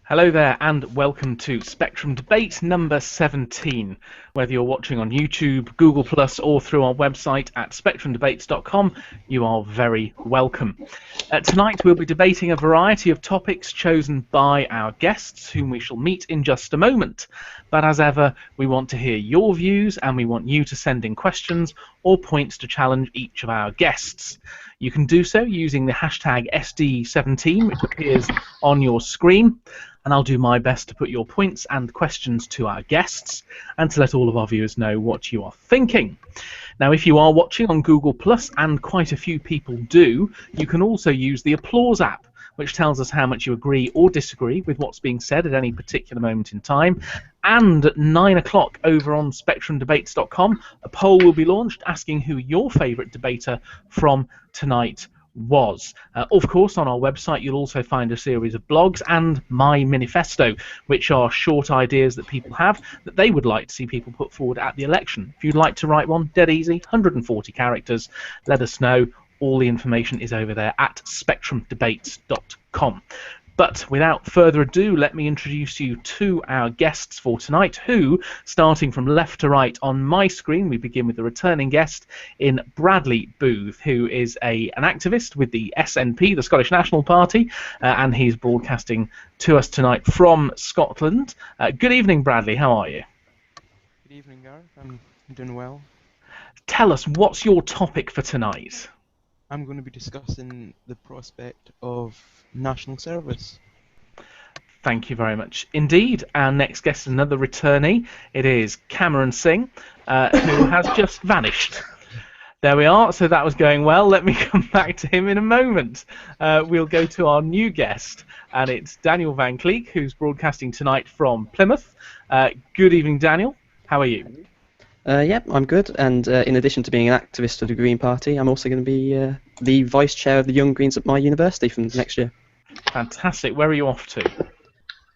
Hello there and welcome to Spectrum Debate number 17. Whether you're watching on YouTube, Google Plus or through our website at spectrumdebates.com, you are very welcome. Tonight we'll be debating a variety of topics chosen by our guests, whom we shall meet in just a moment. But as ever, we want to hear your views and we want you to send in questions or points to challenge each of our guests. You can do so using the hashtag SD17, which appears on your screen. And I'll do my best to put your points and questions to our guests and to let all of our viewers know what you are thinking. Now, if you are watching on Google Plus, and quite a few people do, you can also use the applause app, which tells us how much you agree or disagree with what's being said at any particular moment in time. And at 9 o'clock over on spectrumdebates.com, a poll will be launched asking who your favourite debater from tonight was. Of course, on our website you'll also find a series of blogs and my manifesto, which are short ideas that people have that they would like to see people put forward at the election. If you'd like to write one, dead easy, 140 characters, let us know. All the information is over there at spectrumdebates.com. But without further ado, let me introduce you to our guests for tonight, who, starting from left to right on my screen, we begin with the returning guest in Bradley Booth, who is an activist with the SNP, the Scottish National Party, and he's broadcasting to us tonight from Scotland. Good evening, Bradley. How are you? Good evening, Gareth. I'm doing well. Tell us, what's your topic for tonight? I'm going to be discussing the prospect of national service. Thank you very much indeed. Our next guest is another returnee. It is Cameron Singh, who has just vanished. There we are. So that was going well. Let me come back to him in a moment. We'll go to our new guest, and it's Daniel Van Cleek, who's broadcasting tonight from Plymouth. Good evening, Daniel. How are you? Yep, I'm good, and in addition to being an activist for the Green Party, I'm also going to be the Vice Chair of the Young Greens at my university from next year. Fantastic. Where are you off to?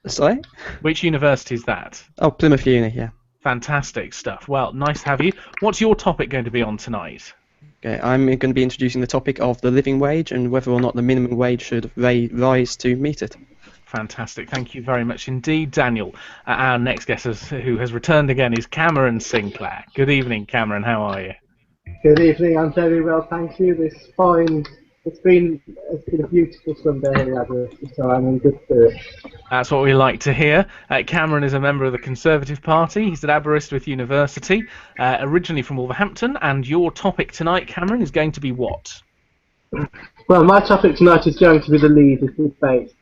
Sorry? Which university is that? Oh, Plymouth Uni, yeah. Fantastic stuff. Well, nice to have you. What's your topic going to be on tonight? Okay, I'm going to be introducing the topic of the living wage and whether or not the minimum wage should rise to meet it. Fantastic. Thank you very much indeed, Daniel. Our next guest who has returned again is Cameron Sinclair. Good evening, Cameron. How are you? Good evening. I'm very well, thank you. It's been a beautiful Sunday here, so I'm in good spirits. That's what we like to hear. Cameron is a member of the Conservative Party. He's at Aberystwyth University, originally from Wolverhampton. And your topic tonight, Cameron, is going to be what? Well, my topic tonight is going to be the leaders' debate.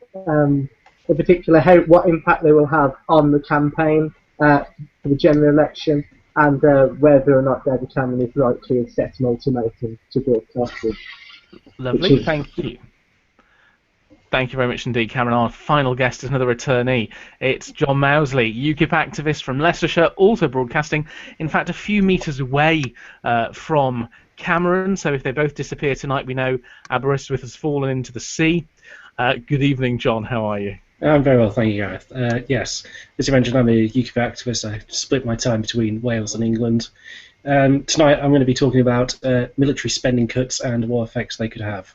In particular, what impact they will have on the campaign for the general election, and whether or not David Cameron is right to set an ultimatum to broadcasters. Lovely, thank you. Thank you very much indeed, Cameron. Our final guest is another returnee. It's John Mousley, UKIP activist from Leicestershire, also broadcasting, in fact, a few metres away from Cameron. So if they both disappear tonight, we know Aberystwyth has fallen into the sea. Good evening, John. How are you? I'm very well, thank you, Gareth. Yes, as you mentioned, I'm a UKIP activist. I split my time between Wales and England. Tonight I'm going to be talking about military spending cuts and what effects they could have.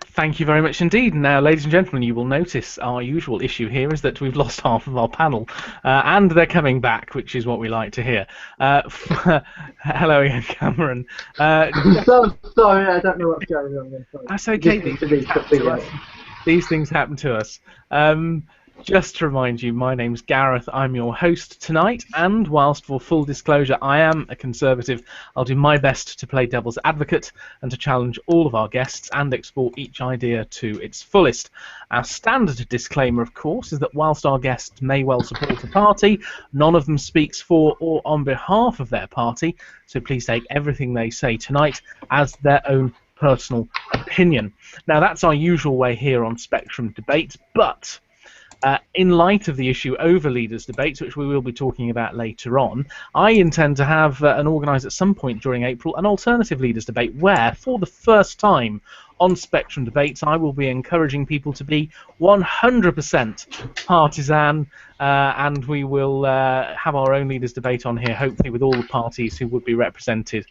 Thank you very much indeed. Now, ladies and gentlemen, you will notice our usual issue here is that we've lost half of our panel, and they're coming back, which is what we like to hear. Hello again, Cameron. So sorry, I don't know what's going on there. Sorry. That's okay. These things happen to us. Just to remind you, my name's Gareth. I'm your host tonight, and whilst for full disclosure I am a Conservative, I'll do my best to play devil's advocate and to challenge all of our guests and explore each idea to its fullest. Our standard disclaimer, of course, is that whilst our guests may well support a party, none of them speaks for or on behalf of their party, so please take everything they say tonight as their own personal opinion. Now, that's our usual way here on Spectrum Debate, but in light of the issue over leaders' debates, which we will be talking about later on, I intend to have and organise at some point during April an alternative leaders' debate where, for the first time on Spectrum Debates, I will be encouraging people to be 100% partisan, and we will have our own leaders debate on here, hopefully with all the parties who would be represented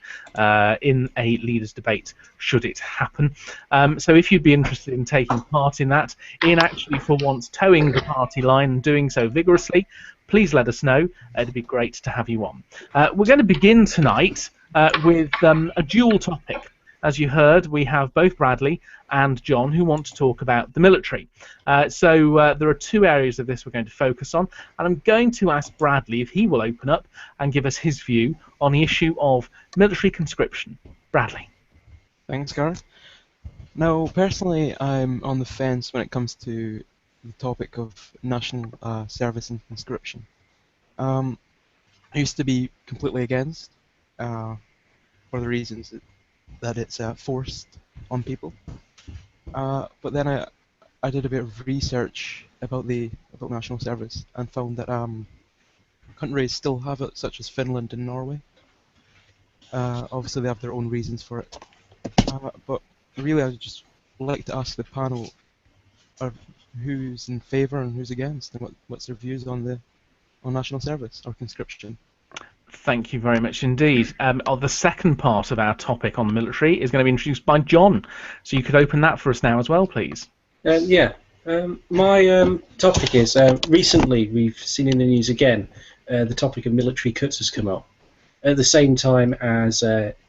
in a leaders debate should it happen. So if you'd be interested in taking part in that, in actually for once towing the party line and doing so vigorously, please let us know. It'd be great to have you on. We're going to begin tonight with a dual topic. As you heard, we have both Bradley and John who want to talk about the military. So there are two areas of this we're going to focus on, and I'm going to ask Bradley if he will open up and give us his view on the issue of military conscription. Bradley. Thanks, Gareth. Now, personally, I'm on the fence when it comes to the topic of national service and conscription. I used to be completely against, for the reasons that it's forced on people. But then I did a bit of research about national service and found that countries still have it, such as Finland and Norway. Obviously, they have their own reasons for it. But really, I'd just like to ask the panel who's in favour and who's against, and what's their views on national service or conscription. Thank you very much indeed. The second part of our topic on the military is going to be introduced by John. So you could open that for us now as well, please. My topic is, recently we've seen in the news again, the topic of military cuts has come up. At the same time as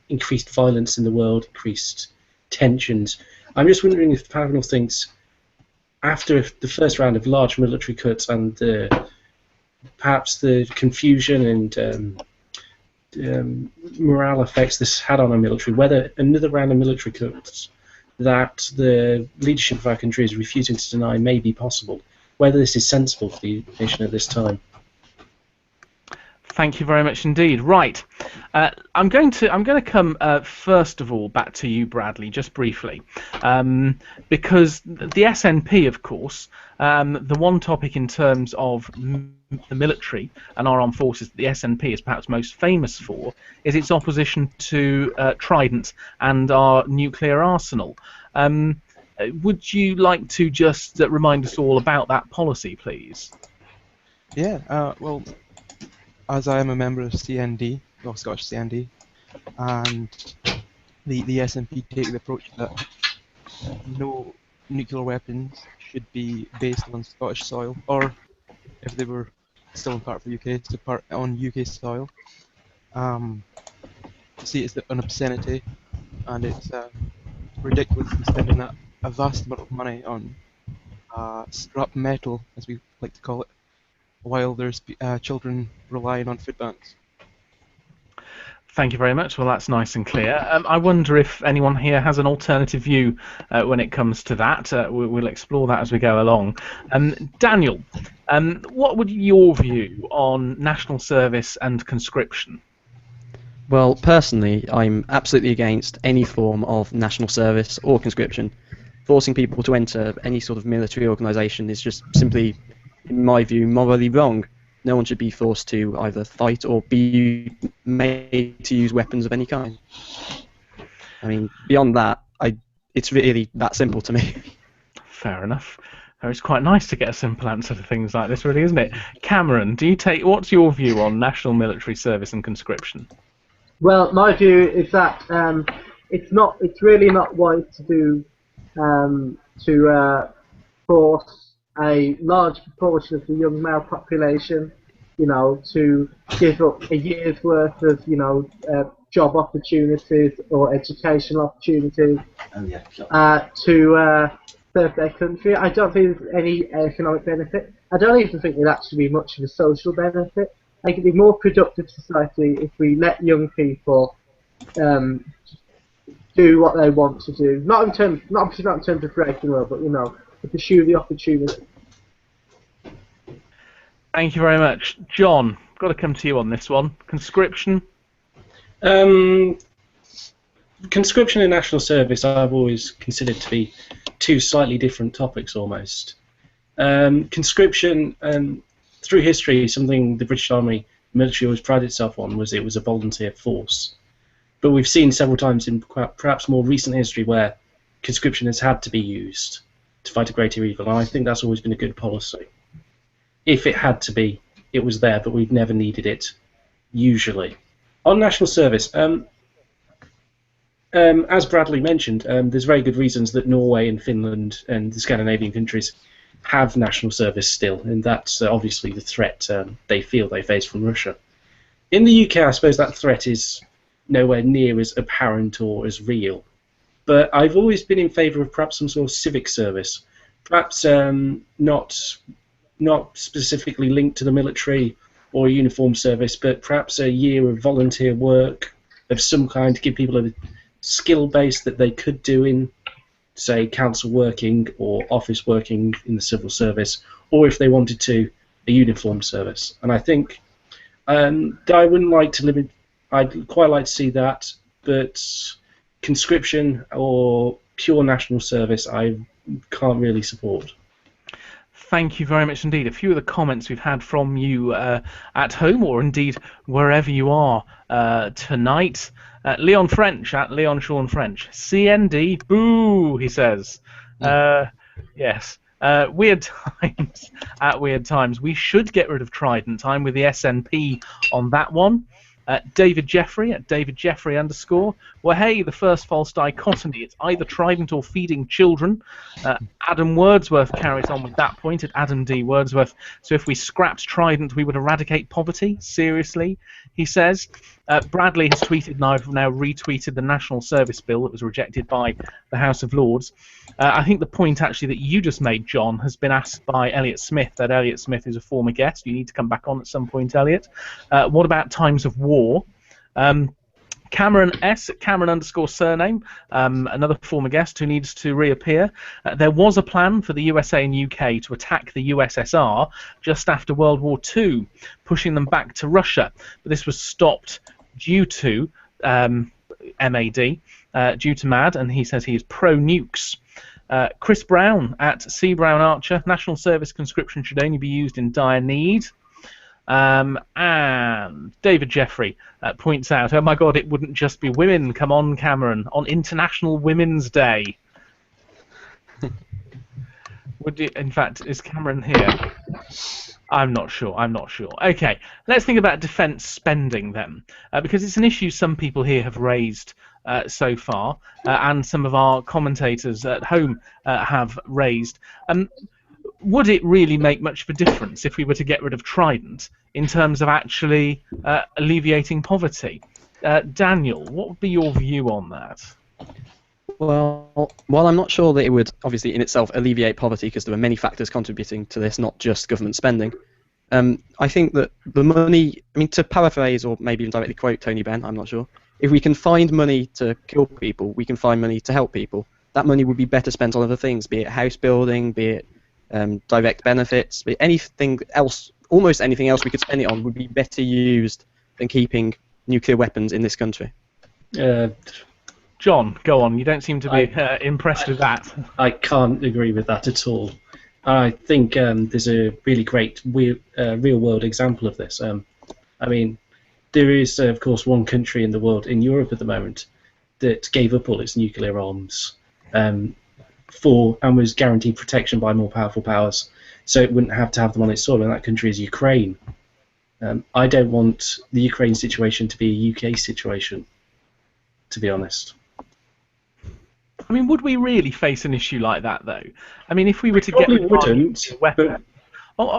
increased violence in the world, increased tensions. I'm just wondering if the panel thinks, after the first round of large military cuts and perhaps the confusion and morale effects this had on our military, whether another round of military cuts that the leadership of our country is refusing to deny may be possible, whether this is sensible for the nation at this time. Thank you very much indeed. Right, I'm going to come first of all back to you, Bradley, just briefly, because the SNP, of course, the one topic in terms of the military and our armed forces that the SNP is perhaps most famous for is its opposition to Trident and our nuclear arsenal. Would you like to just remind us all about that policy, please? Yeah, well, as I am a member of CND, or Scottish CND, and the SNP take the approach that no nuclear weapons should be based on Scottish soil, or if they were still in part of the UK, to part on UK soil. See, it's an obscenity, and it's ridiculous in spending a vast amount of money on scrap metal, as we like to call it, while there's children relying on food banks. Thank you very much. Well, that's nice and clear. I wonder if anyone here has an alternative view when it comes to that. We'll explore that as we go along. Daniel, what would your view on national service and conscription? Well, personally, I'm absolutely against any form of national service or conscription. Forcing people to enter any sort of military organisation is just simply, in my view, morally wrong. No one should be forced to either fight or be made to use weapons of any kind. I mean, beyond that, it's really that simple to me. Fair enough. It's quite nice to get a simple answer to things like this, really, isn't it? Cameron, what's your view on national military service and conscription? Well, my view is that it's really not wise to do to force a large proportion of the young male population, to give up a year's worth of, job opportunities or educational opportunities to serve their country. I don't think there's any economic benefit. I don't even think there'd actually be much of a social benefit. I think it'd be more productive society if we let young people do what they want to do. Obviously not in terms of breaking the law, but to pursue the opportunity. Thank you very much. John, got to come to you on this one. Conscription? Conscription and national service I've always considered to be two slightly different topics almost. Conscription, through history, something the British Army military always prided itself on was it was a volunteer force. But we've seen several times in perhaps more recent history where conscription has had to be used to fight a greater evil, and I think that's always been a good policy. If it had to be, it was there, but we've never needed it, usually. On national service, as Bradley mentioned, there's very good reasons that Norway and Finland and the Scandinavian countries have national service still, and that's obviously the threat they feel they face from Russia. In the UK, I suppose that threat is nowhere near as apparent or as real. But I've always been in favour of perhaps some sort of civic service, perhaps not specifically linked to the military or uniform service, but perhaps a year of volunteer work of some kind to give people a skill base that they could do in, say, council working or office working in the civil service, or if they wanted to, a uniform service. And I think I wouldn't like to limit. I'd quite like to see that, but conscription or pure national service, I can't really support. Thank you very much indeed. A few of the comments we've had from you at home, or indeed wherever you are tonight. Leon French at Leon Sean French. CND, boo, he says. Yes. Weird times at weird times. We should get rid of Trident. I'm with the SNP on that one. David Jeffrey at David Jeffrey _. Well, hey, the first false dichotomy. It's either Trident or feeding children. Adam Wordsworth carries on with that point at Adam D. Wordsworth. So if we scrapped Trident, we would eradicate poverty? Seriously? He says. Bradley has tweeted, and I've now retweeted the National Service Bill that was rejected by the House of Lords. I think the point actually that you just made, John, has been asked by Elliot Smith. That Elliot Smith is a former guest. You need to come back on at some point, Elliot. What about times of war? Cameron S. at Cameron _surname, another former guest who needs to reappear. There was a plan for the USA and UK to attack the USSR just after World War II, pushing them back to Russia. But this was stopped due to MAD, due to MAD, and he says he is pro-nukes. Chris Brown at C. Brown Archer, national service conscription should only be used in dire need. And David Jeffrey points out, oh my God, it wouldn't just be women. Come on, Cameron, on International Women's Day. Would you, in fact, is Cameron here? I'm not sure. Okay, let's think about defence spending then, because it's an issue some people here have raised so far, and some of our commentators at home have raised. Would it really make much of a difference if we were to get rid of Trident in terms of actually alleviating poverty? Daniel, what would be your view on that? Well, while I'm not sure that it would obviously in itself alleviate poverty, because there are many factors contributing to this, not just government spending, I think that the money, I mean, to paraphrase or maybe even directly quote Tony Benn, I'm not sure, if we can find money to kill people, we can find money to help people. That money would be better spent on other things, be it house building, be it direct benefits, be it anything else, almost anything else we could spend it on would be better used than keeping nuclear weapons in this country. John, go on. You don't seem to be impressed with that. I can't agree with that at all. I think there's a really great real-world example of this. I mean, there is, of course, one country in the world, in Europe at the moment, that gave up all its nuclear arms and was guaranteed protection by more powerful powers, so it wouldn't have to have them on its soil, and that country is Ukraine. I don't want the Ukraine situation to be a UK situation, to be honest. I mean, would we really face an issue like that, though? I mean, if we were to get rid of wouldn't, weapons,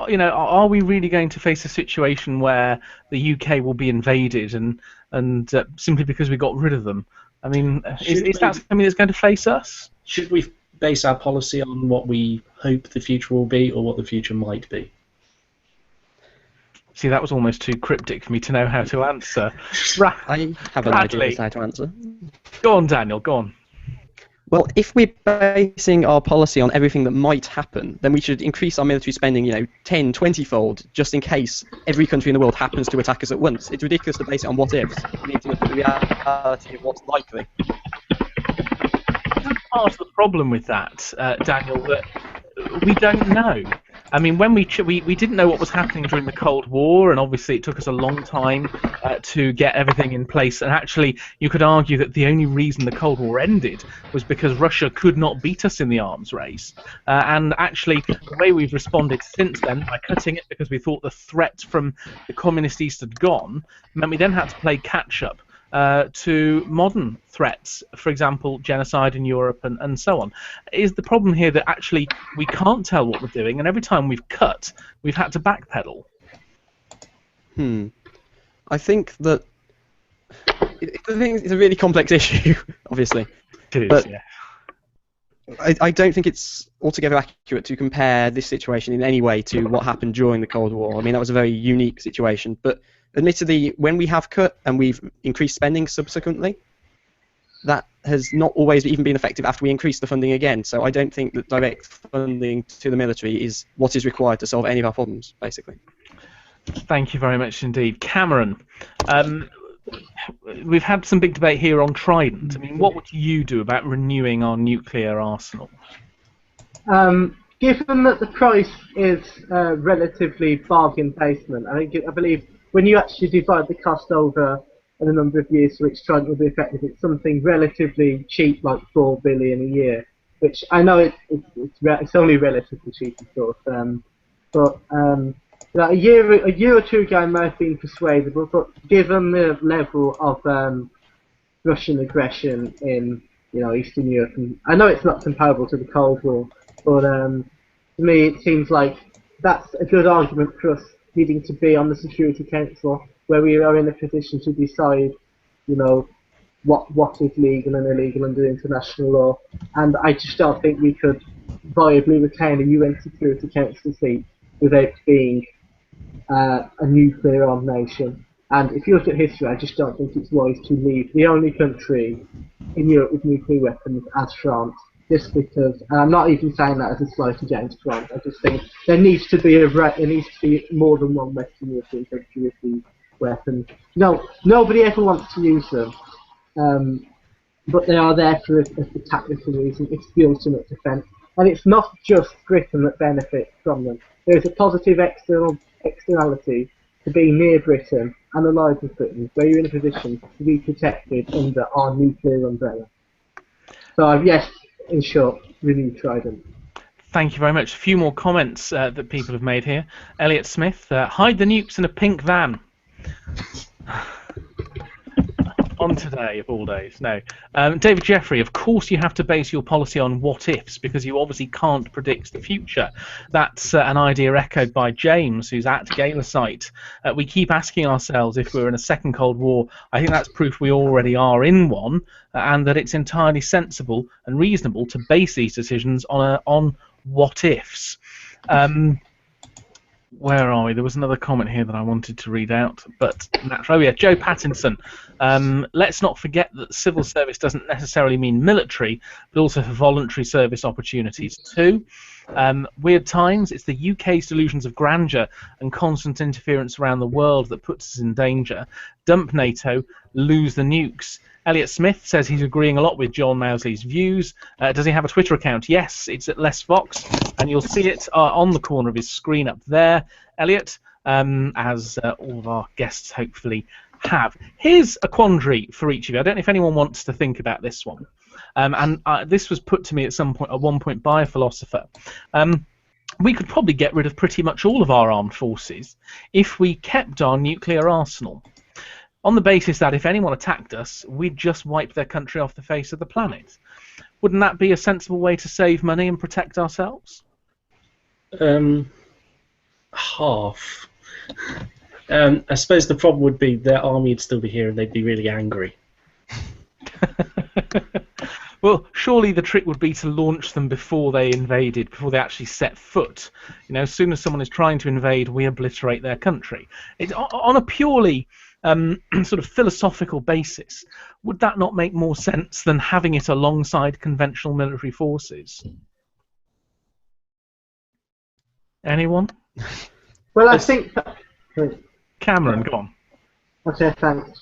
you know, are we really going to face a situation where the UK will be invaded and simply because we got rid of them? I mean, is that something that's going to face us? Should we base our policy on what we hope the future will be or what the future might be? See, that was almost too cryptic for me to know how to answer. I have an idea as to how to answer. Go on, Daniel, go on. Well, if we're basing our policy on everything that might happen, then we should increase our military spending, 10, 20-fold, just in case every country in the world happens to attack us at once. It's ridiculous to base it on what-ifs. We need to look at the reality of what's likely. That's part of the problem with that, Daniel, that we don't know. I mean, when we didn't know what was happening during the Cold War, and obviously it took us a long time to get everything in place. And actually, you could argue that the only reason the Cold War ended was because Russia could not beat us in the arms race. And actually, the way we've responded since then, by cutting it because we thought the threat from the communist East had gone, meant we then had to play catch up to modern threats, for example, genocide in Europe and so on. Is the problem here that actually we can't tell what we're doing, and every time we've cut, we've had to backpedal? I think that it's a really complex issue, obviously. It is, but yeah. I don't think it's altogether accurate to compare this situation in any way to what happened during the Cold War. I mean, that was a very unique situation, but admittedly, when we have cut and we've increased spending subsequently, that has not always even been effective after we increase the funding again. So I don't think that direct funding to the military is what is required to solve any of our problems, basically. Thank you very much indeed. Cameron, we've had some big debate here on Trident. I mean, what would you do about renewing our nuclear arsenal? Given that the price is relatively bargain basement, I believe when you actually divide the cost over the number of years for which Trident will be effective, it's something relatively cheap, like $4 billion a year. Which I know it's only relatively cheap, of course, but a year or two ago I may have been persuadable. But given the level of Russian aggression in Eastern Europe, and I know it's not comparable to the Cold War, but to me it seems like that's a good argument for us needing to be on the Security Council, where we are in a position to decide, what is legal and illegal under international law. And I just don't think we could viably retain a UN Security Council seat without being a nuclear-armed nation. And if you look at history, I just don't think it's wise to leave the only country in Europe with nuclear weapons as France. Just because, and I'm not even saying that as a slight against France. I just think there needs to be more than one Western European country with these weapons. No, nobody ever wants to use them, but they are there for a tactical reason. It's the ultimate defence, and it's not just Britain that benefits from them. There is a positive externality to being near Britain and allied with Britain, where you're in a position to be protected under our nuclear umbrella. So yes. In short, renew Trident. Thank you very much. A few more comments that people have made here. Elliot Smith, hide the nukes in a pink van. On today, of all days. No. David Jeffrey, of course you have to base your policy on what-ifs, because you obviously can't predict the future. That's an idea echoed by James, who's at Galasite. We keep asking ourselves if we're in a second Cold War. I think that's proof we already are in one, and that it's entirely sensible and reasonable to base these decisions on what-ifs. Where are we? There was another comment here that I wanted to read out, but naturally, yeah, Joe Pattinson. Let's not forget that civil service doesn't necessarily mean military, but also for voluntary service opportunities too. Weird times. It's the UK's delusions of grandeur and constant interference around the world that puts us in danger. Dump NATO, lose the nukes. Elliot Smith says he's agreeing a lot with John Mousley's views. Does he have a Twitter account? Yes, it's at Les Fox, and you'll see it on the corner of his screen up there, Elliot, as all of our guests hopefully have. Here's a quandary for each of you. I don't know if anyone wants to think about this one. This was put to me at one point by a philosopher. We could probably get rid of pretty much all of our armed forces if we kept our nuclear arsenal, on the basis that if anyone attacked us, we'd just wipe their country off the face of the planet. Wouldn't that be a sensible way to save money and protect ourselves? Half. I suppose the problem would be their army would still be here and they'd be really angry. Well, surely the trick would be to launch them before they invaded, before they actually set foot. As soon as someone is trying to invade, we obliterate their country. On a purely sort of philosophical basis, would that not make more sense than having it alongside conventional military forces? Anyone? Well, I think... Cameron, go on. Okay, thanks.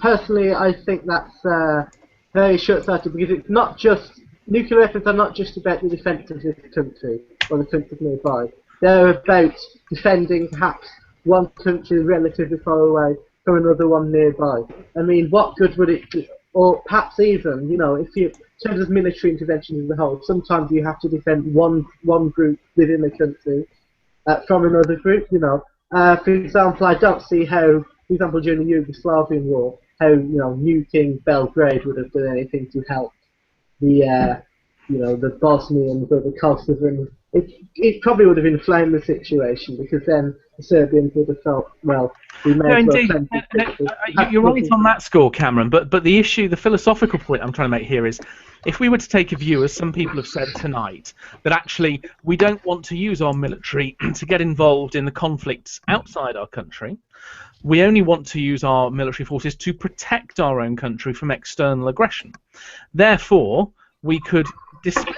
Personally, I think that's very short-sighted, because it's not just... Nuclear weapons are not just about the defence of this country or the countries nearby. They're about defending perhaps one country relatively far away from another one nearby. I mean, what good would it do? Or perhaps even, if you, in terms of military intervention as a whole, sometimes you have to defend one group within the country from another group. For example, I don't see how, for example, during the Yugoslavian war, how nuking Belgrade would have done anything to help the the Bosnians or the Kosovans. It probably would have inflamed the situation, because then the Serbians would have felt, well, we may No, as well indeed. send people. You're right on that score, Cameron. But the issue, the philosophical point I'm trying to make here is, if we were to take a view, as some people have said tonight, that actually we don't want to use our military to get involved in the conflicts outside our country, we only want to use our military forces to protect our own country from external aggression. Therefore, we could dispense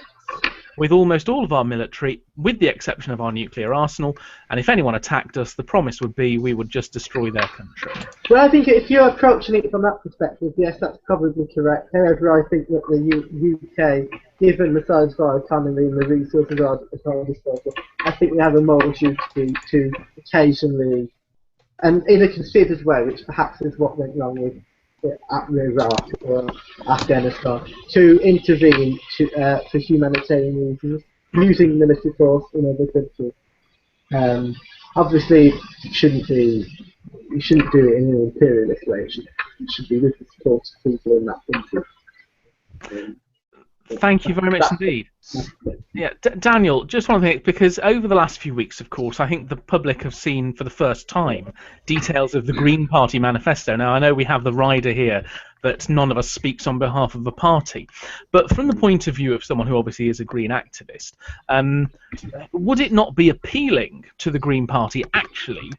with almost all of our military, with the exception of our nuclear arsenal, and if anyone attacked us, the promise would be we would just destroy their country. Well, I think if you're approaching it from that perspective, yes, that's probably correct. However, I think that the UK, given the size of our economy and the resources at our disposal, I think we have a moral duty to occasionally, and in a considered way, which perhaps is what went wrong with Iraq or Afghanistan, to intervene for humanitarian reasons, using military force in other countries. Obviously, you shouldn't do it in an imperialist way. It should be with the support of people in that country. Thank you very much indeed. Yeah, Daniel, just one thing, because over the last few weeks, of course, I think the public have seen for the first time details of the Green Party manifesto. Now, I know we have the rider here, but none of us speaks on behalf of the party. But from the point of view of someone who obviously is a Green activist, would it not be appealing to the Green Party, actually,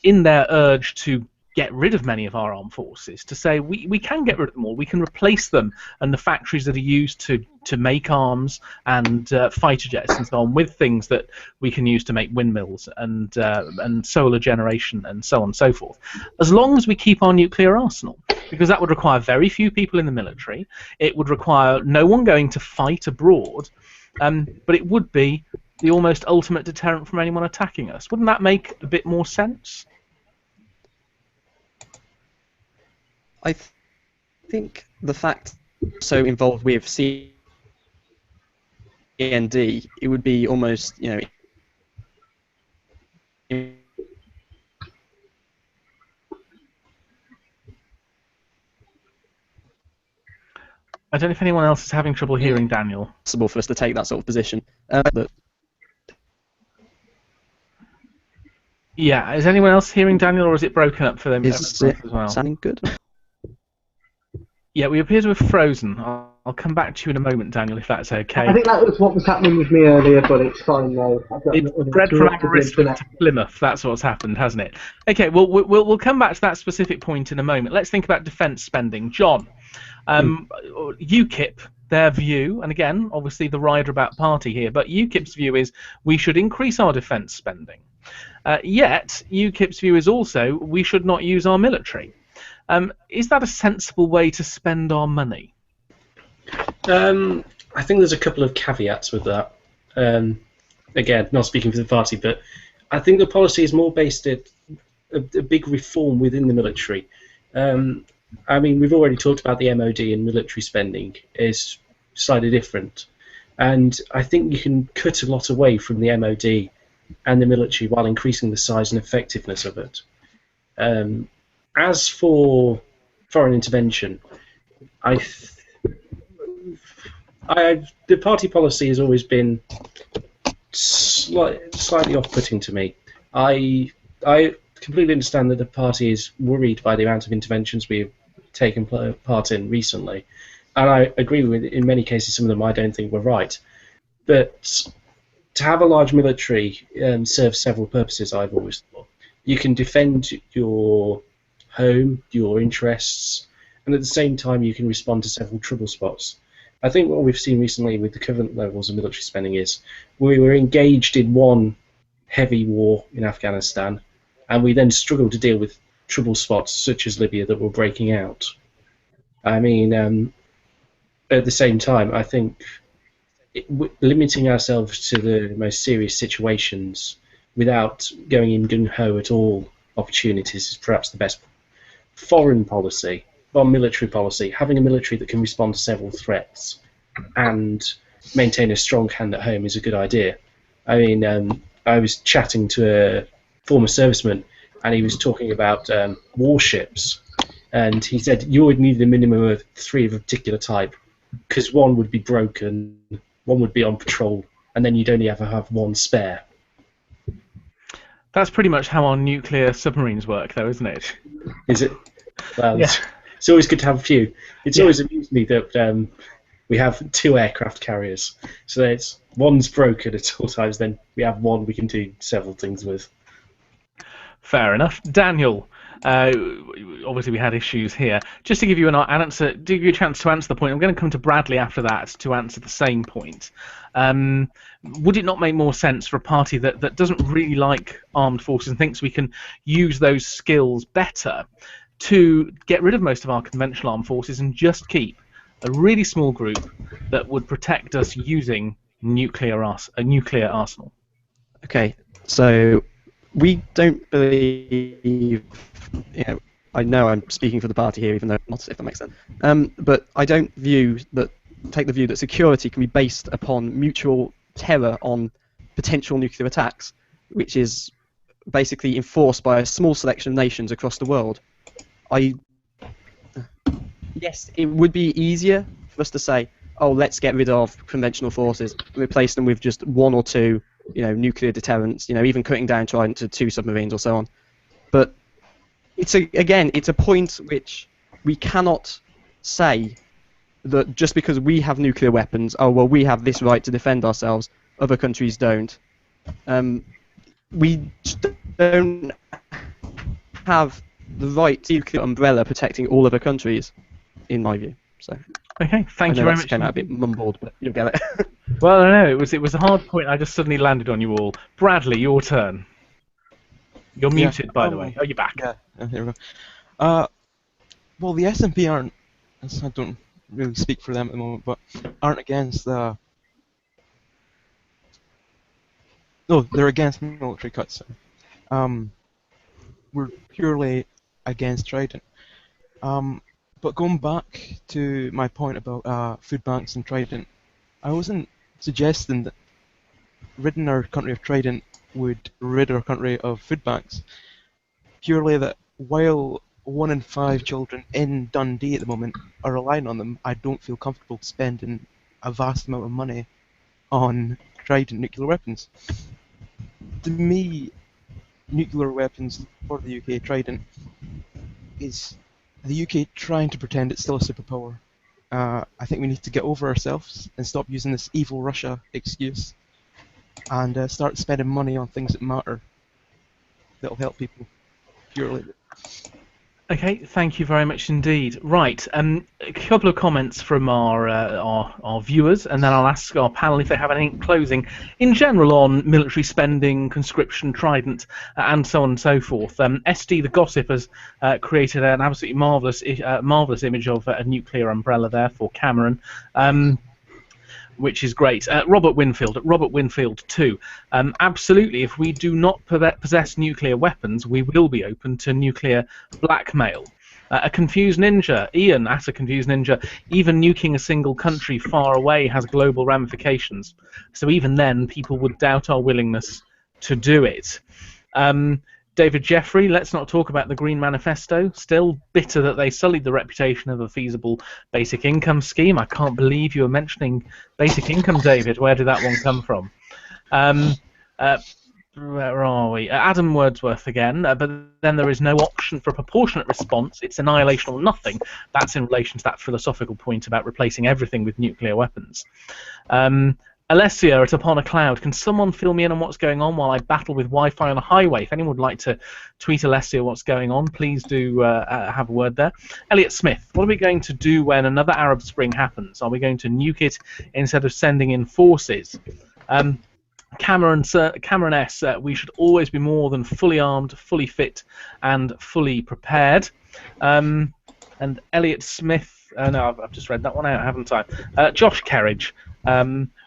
in their urge to get rid of many of our armed forces, to say we can get rid of them all, we can replace them and the factories that are used to make arms and fighter jets and so on with things that we can use to make windmills and solar generation and so on and so forth, as long as we keep our nuclear arsenal, because that would require very few people in the military, it would require no one going to fight abroad, but it would be the almost ultimate deterrent from anyone attacking us. Wouldn't that make a bit more sense? I think the fact so involved with CND, it would be almost, I don't know if anyone else is having trouble hearing Daniel. Possible for us to take that sort of position. But Yeah, is anyone else hearing Daniel, or is it broken up for them is as it well? sounding good? Yeah, we appear to have frozen. I'll come back to you in a moment, Daniel, if that's okay. I think that was what was happening with me earlier, but it's fine now. It's spread from Aberystwyth to Plymouth. That's what's happened, hasn't it? Okay, well, we'll come back to that specific point in a moment. Let's think about defence spending. John, UKIP, their view, and again, obviously the rider about party here, but UKIP's view is we should increase our defence spending. Yet, UKIP's view is also we should not use our military. Is that a sensible way to spend our money? I think there's a couple of caveats with that. Again, not speaking for the party, but I think the policy is more based at a big reform within the military. I mean, we've already talked about the MOD, and military spending is slightly different. And I think you can cut a lot away from the MOD and the military while increasing the size and effectiveness of it. As for foreign intervention, the party policy has always been slightly off-putting to me. I completely understand that the party is worried by the amount of interventions we've taken part in recently, and I agree with, in many cases, some of them I don't think were right. But to have a large military serves several purposes, I've always thought. You can defend your home, your interests, and at the same time you can respond to several trouble spots. I think what we've seen recently with the current levels of military spending is we were engaged in one heavy war in Afghanistan, and we then struggled to deal with trouble spots such as Libya that were breaking out. I mean, at the same time, I think limiting ourselves to the most serious situations without going in gung-ho at all opportunities is perhaps the best. Foreign policy, or military policy, having a military that can respond to several threats and maintain a strong hand at home is a good idea. I mean, I was chatting to a former serviceman, and he was talking about warships, and he said you would need a minimum of 3 of a particular type, because one would be broken, one would be on patrol, and then you'd only ever have one spare. That's pretty much how our nuclear submarines work, though, isn't it? Is it? Well, Yeah. it's always good to have a few. It's always amused me that we have 2 aircraft carriers, so it's one's broken at all times, then we have one we can do several things with. Fair enough. Daniel, obviously we had issues here. Just to give you an answer, to give you a chance to answer the point, I'm going to come to Bradley after that to answer the same point. Would it not make more sense for a party that doesn't really like armed forces and thinks we can use those skills better to get rid of most of our conventional armed forces and just keep a really small group that would protect us using a nuclear arsenal? Okay, so we don't believe. I know I'm speaking for the party here, even though not if that makes sense. But I don't take the view that security can be based upon mutual terror on potential nuclear attacks, which is basically enforced by a small selection of nations across the world. Yes, it would be easier for us to say, oh, let's get rid of conventional forces and replace them with just 1 or 2, nuclear deterrents, even cutting down Trident to 2 submarines or so on. But it's a point which we cannot say that just because we have nuclear weapons, oh well, we have this right to defend ourselves, other countries don't. We don't have the right to nuclear umbrella protecting all other countries, in my view. So. Okay, thank you very much. Came out a bit mumbled, but you'll get it. Well, I know it was a hard point. I just suddenly landed on you all. Bradley, your turn. You're muted, by the way. Oh, you're back. Yeah, here we go. Well, the SNP aren't. I don't really speak for them at the moment, but aren't against the. No, they're against military cuts. We're purely against Trident. But going back to my point about food banks and Trident, I wasn't suggesting that ridding our country of Trident would rid our country of food banks. Purely that while 1 in 5 children in Dundee at the moment are relying on them, I don't feel comfortable spending a vast amount of money on Trident nuclear weapons. To me, nuclear weapons for the UK Trident is the UK trying to pretend it's still a superpower. I think we need to get over ourselves and stop using this evil Russia excuse and start spending money on things that matter, that'll help people purely. Okay, thank you very much indeed. Right, a couple of comments from our viewers, and then I'll ask our panel if they have anything closing in general on military spending, conscription, Trident, and so on and so forth. SD the Gossip has created an absolutely marvellous image of a nuclear umbrella there for Cameron. Which is great. Robert Winfield 2. Absolutely, if we do not possess nuclear weapons, we will be open to nuclear blackmail. A confused ninja, Ian at a confused ninja, even nuking a single country far away has global ramifications. So even then, people would doubt our willingness to do it. David Jeffrey, let's not talk about the Green Manifesto. Still bitter that they sullied the reputation of a feasible basic income scheme. I can't believe you were mentioning basic income, David. Where did that one come from? Where are we? Adam Wordsworth again. But then there is no option for a proportionate response. It's annihilation or nothing. That's in relation to that philosophical point about replacing everything with nuclear weapons. Alessia at Upon a Cloud, can someone fill me in on what's going on while I battle with Wi-Fi on a highway? If anyone would like to tweet Alessia what's going on, please do have a word there. Elliot Smith, what are we going to do when another Arab Spring happens? Are we going to nuke it instead of sending in forces? Cameron S, we should always be more than fully armed, fully fit, and fully prepared. And Elliot Smith, no, I've just read that one out, haven't I? Josh Kerridge.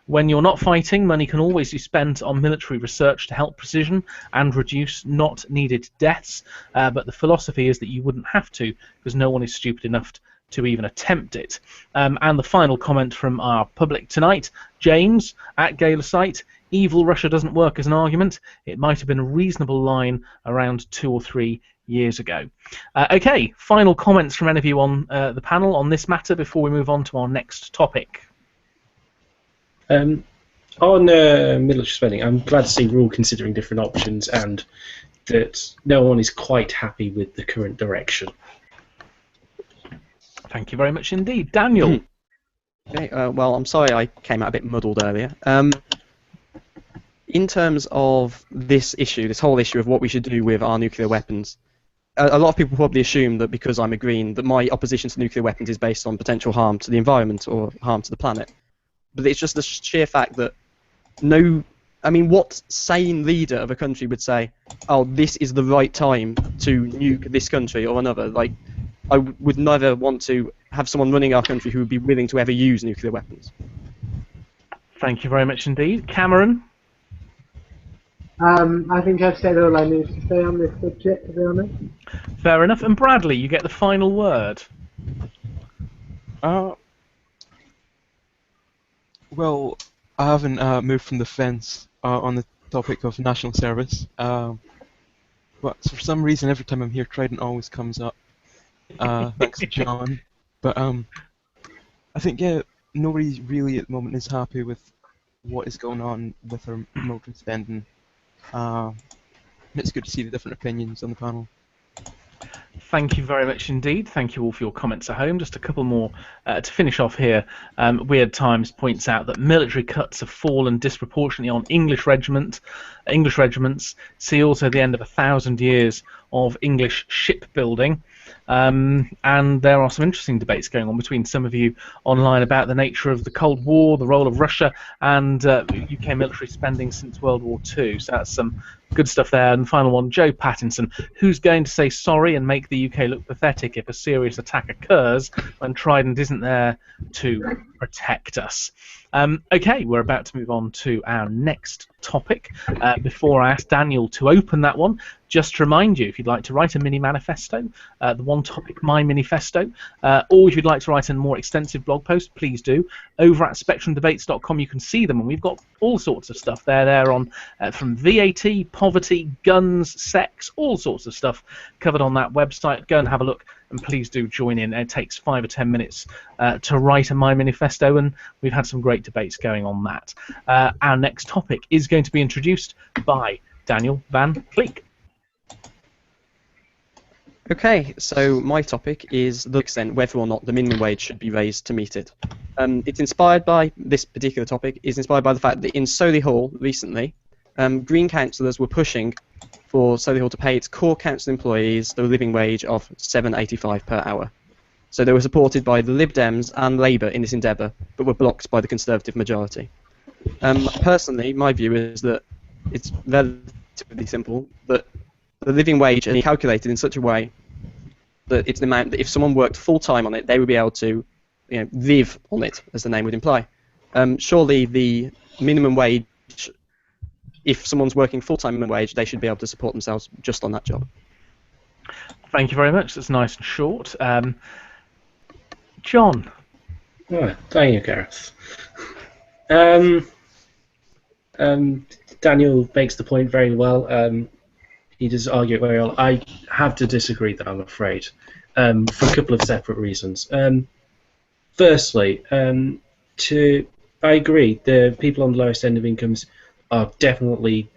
When you're not fighting, money can always be spent on military research to help precision and reduce not needed deaths, but the philosophy is that you wouldn't have to, because no one is stupid enough to even attempt it. And the final comment from our public tonight, James at Galecite: evil Russia doesn't work as an argument. It might have been a reasonable line around 2 or 3 years ago. Okay, final comments from any of you on the panel on this matter before we move on to our next topic. On military spending, I'm glad to see we're all considering different options and that no one is quite happy with the current direction. Thank you very much indeed. Daniel? Okay, well, I'm sorry I came out a bit muddled earlier. In terms of this issue, this whole issue of what we should do with our nuclear weapons, a lot of people probably assume that because I'm a Green, that my opposition to nuclear weapons is based on potential harm to the environment or harm to the planet. But it's just the sheer fact that what sane leader of a country would say, oh, this is the right time to nuke this country or another? Like, I would never want to have someone running our country who would be willing to ever use nuclear weapons. Thank you very much indeed. Cameron? I think I've said all I need to say on this subject, to be honest. Fair enough. And Bradley, you get the final word. Well, I haven't moved from the fence on the topic of national service, but for some reason every time I'm here, Trident always comes up. Thanks to John. But I think, yeah, nobody really at the moment is happy with what is going on with our military spending. It's good to see the different opinions on the panel. Thank you very much indeed. Thank you all for your comments at home. Just a couple more to finish off here. Weird Times points out that military cuts have fallen disproportionately on English regiments. See also the end of 1,000 years of English shipbuilding. And there are some interesting debates going on between some of you online about the nature of the Cold War, the role of Russia, and UK military spending since World War II. So that's some good stuff there. And the final one, Joe Pattinson: who's going to say sorry and make the UK look pathetic if a serious attack occurs when Trident isn't there to protect us? Okay, we're about to move on to our next topic. Before I ask Daniel to open that one, just to remind you, if you'd like to write a mini manifesto, the One Topic My Manifesto, or if you'd like to write a more extensive blog post, please do. Over at spectrumdebates.com you can see them, and we've got all sorts of stuff there on from VAT, poverty, guns, sex, all sorts of stuff covered on that website. Go and have a look, and please do join in. It takes 5 or 10 minutes to write a My Manifesto, and we've had some great debates going on that. Our next topic is going to be introduced by Daniel Van Cleek. Okay, so my topic is the extent whether or not the minimum wage should be raised to meet it. It's inspired by, this particular topic is inspired by the fact that in Solihull recently, Green councillors were pushing for Solihull to pay its core council employees the living wage of £7.85 per hour. So they were supported by the Lib Dems and Labour in this endeavour, but were blocked by the Conservative majority. Personally, my view is that it's relatively simple, that the living wage is calculated in such a way that it's the amount that if someone worked full-time on it, they would be able to live on it, as the name would imply. Surely the minimum wage, if someone's working full-time minimum wage, they should be able to support themselves just on that job. Thank you very much. That's nice and short. John? Oh, thank you, Gareth. Daniel makes the point very well. He does argue it very well. I have to disagree, though, I'm afraid, for a couple of separate reasons. Firstly, I agree, the people on the lowest end of incomes are definitely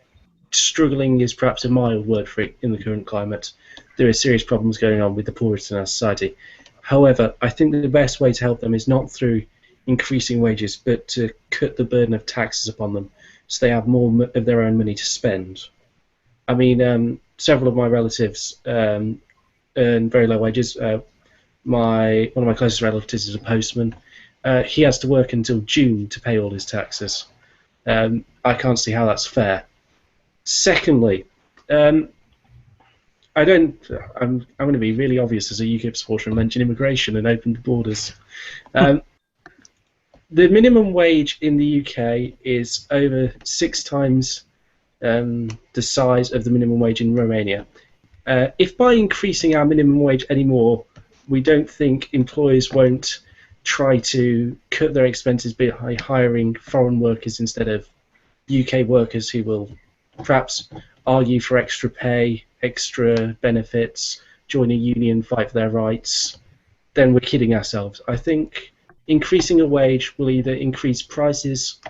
struggling, is perhaps a mild word for it in the current climate. There are serious problems going on with the poorest in our society. However, I think the best way to help them is not through increasing wages, but to cut the burden of taxes upon them so they have more of their own money to spend. I mean, several of my relatives earn very low wages. One of my closest relatives is a postman. He has to work until June to pay all his taxes. I can't see how that's fair. Secondly, I'm going to be really obvious as a UKIP supporter and mention immigration and open borders. The minimum wage in the UK is over 6 times the size of the minimum wage in Romania. If by increasing our minimum wage anymore, we don't think employers won't try to cut their expenses by hiring foreign workers instead of UK workers who will perhaps argue for extra pay, extra benefits, join a union, fight for their rights, then we're kidding ourselves. I think increasing a wage will either increase prices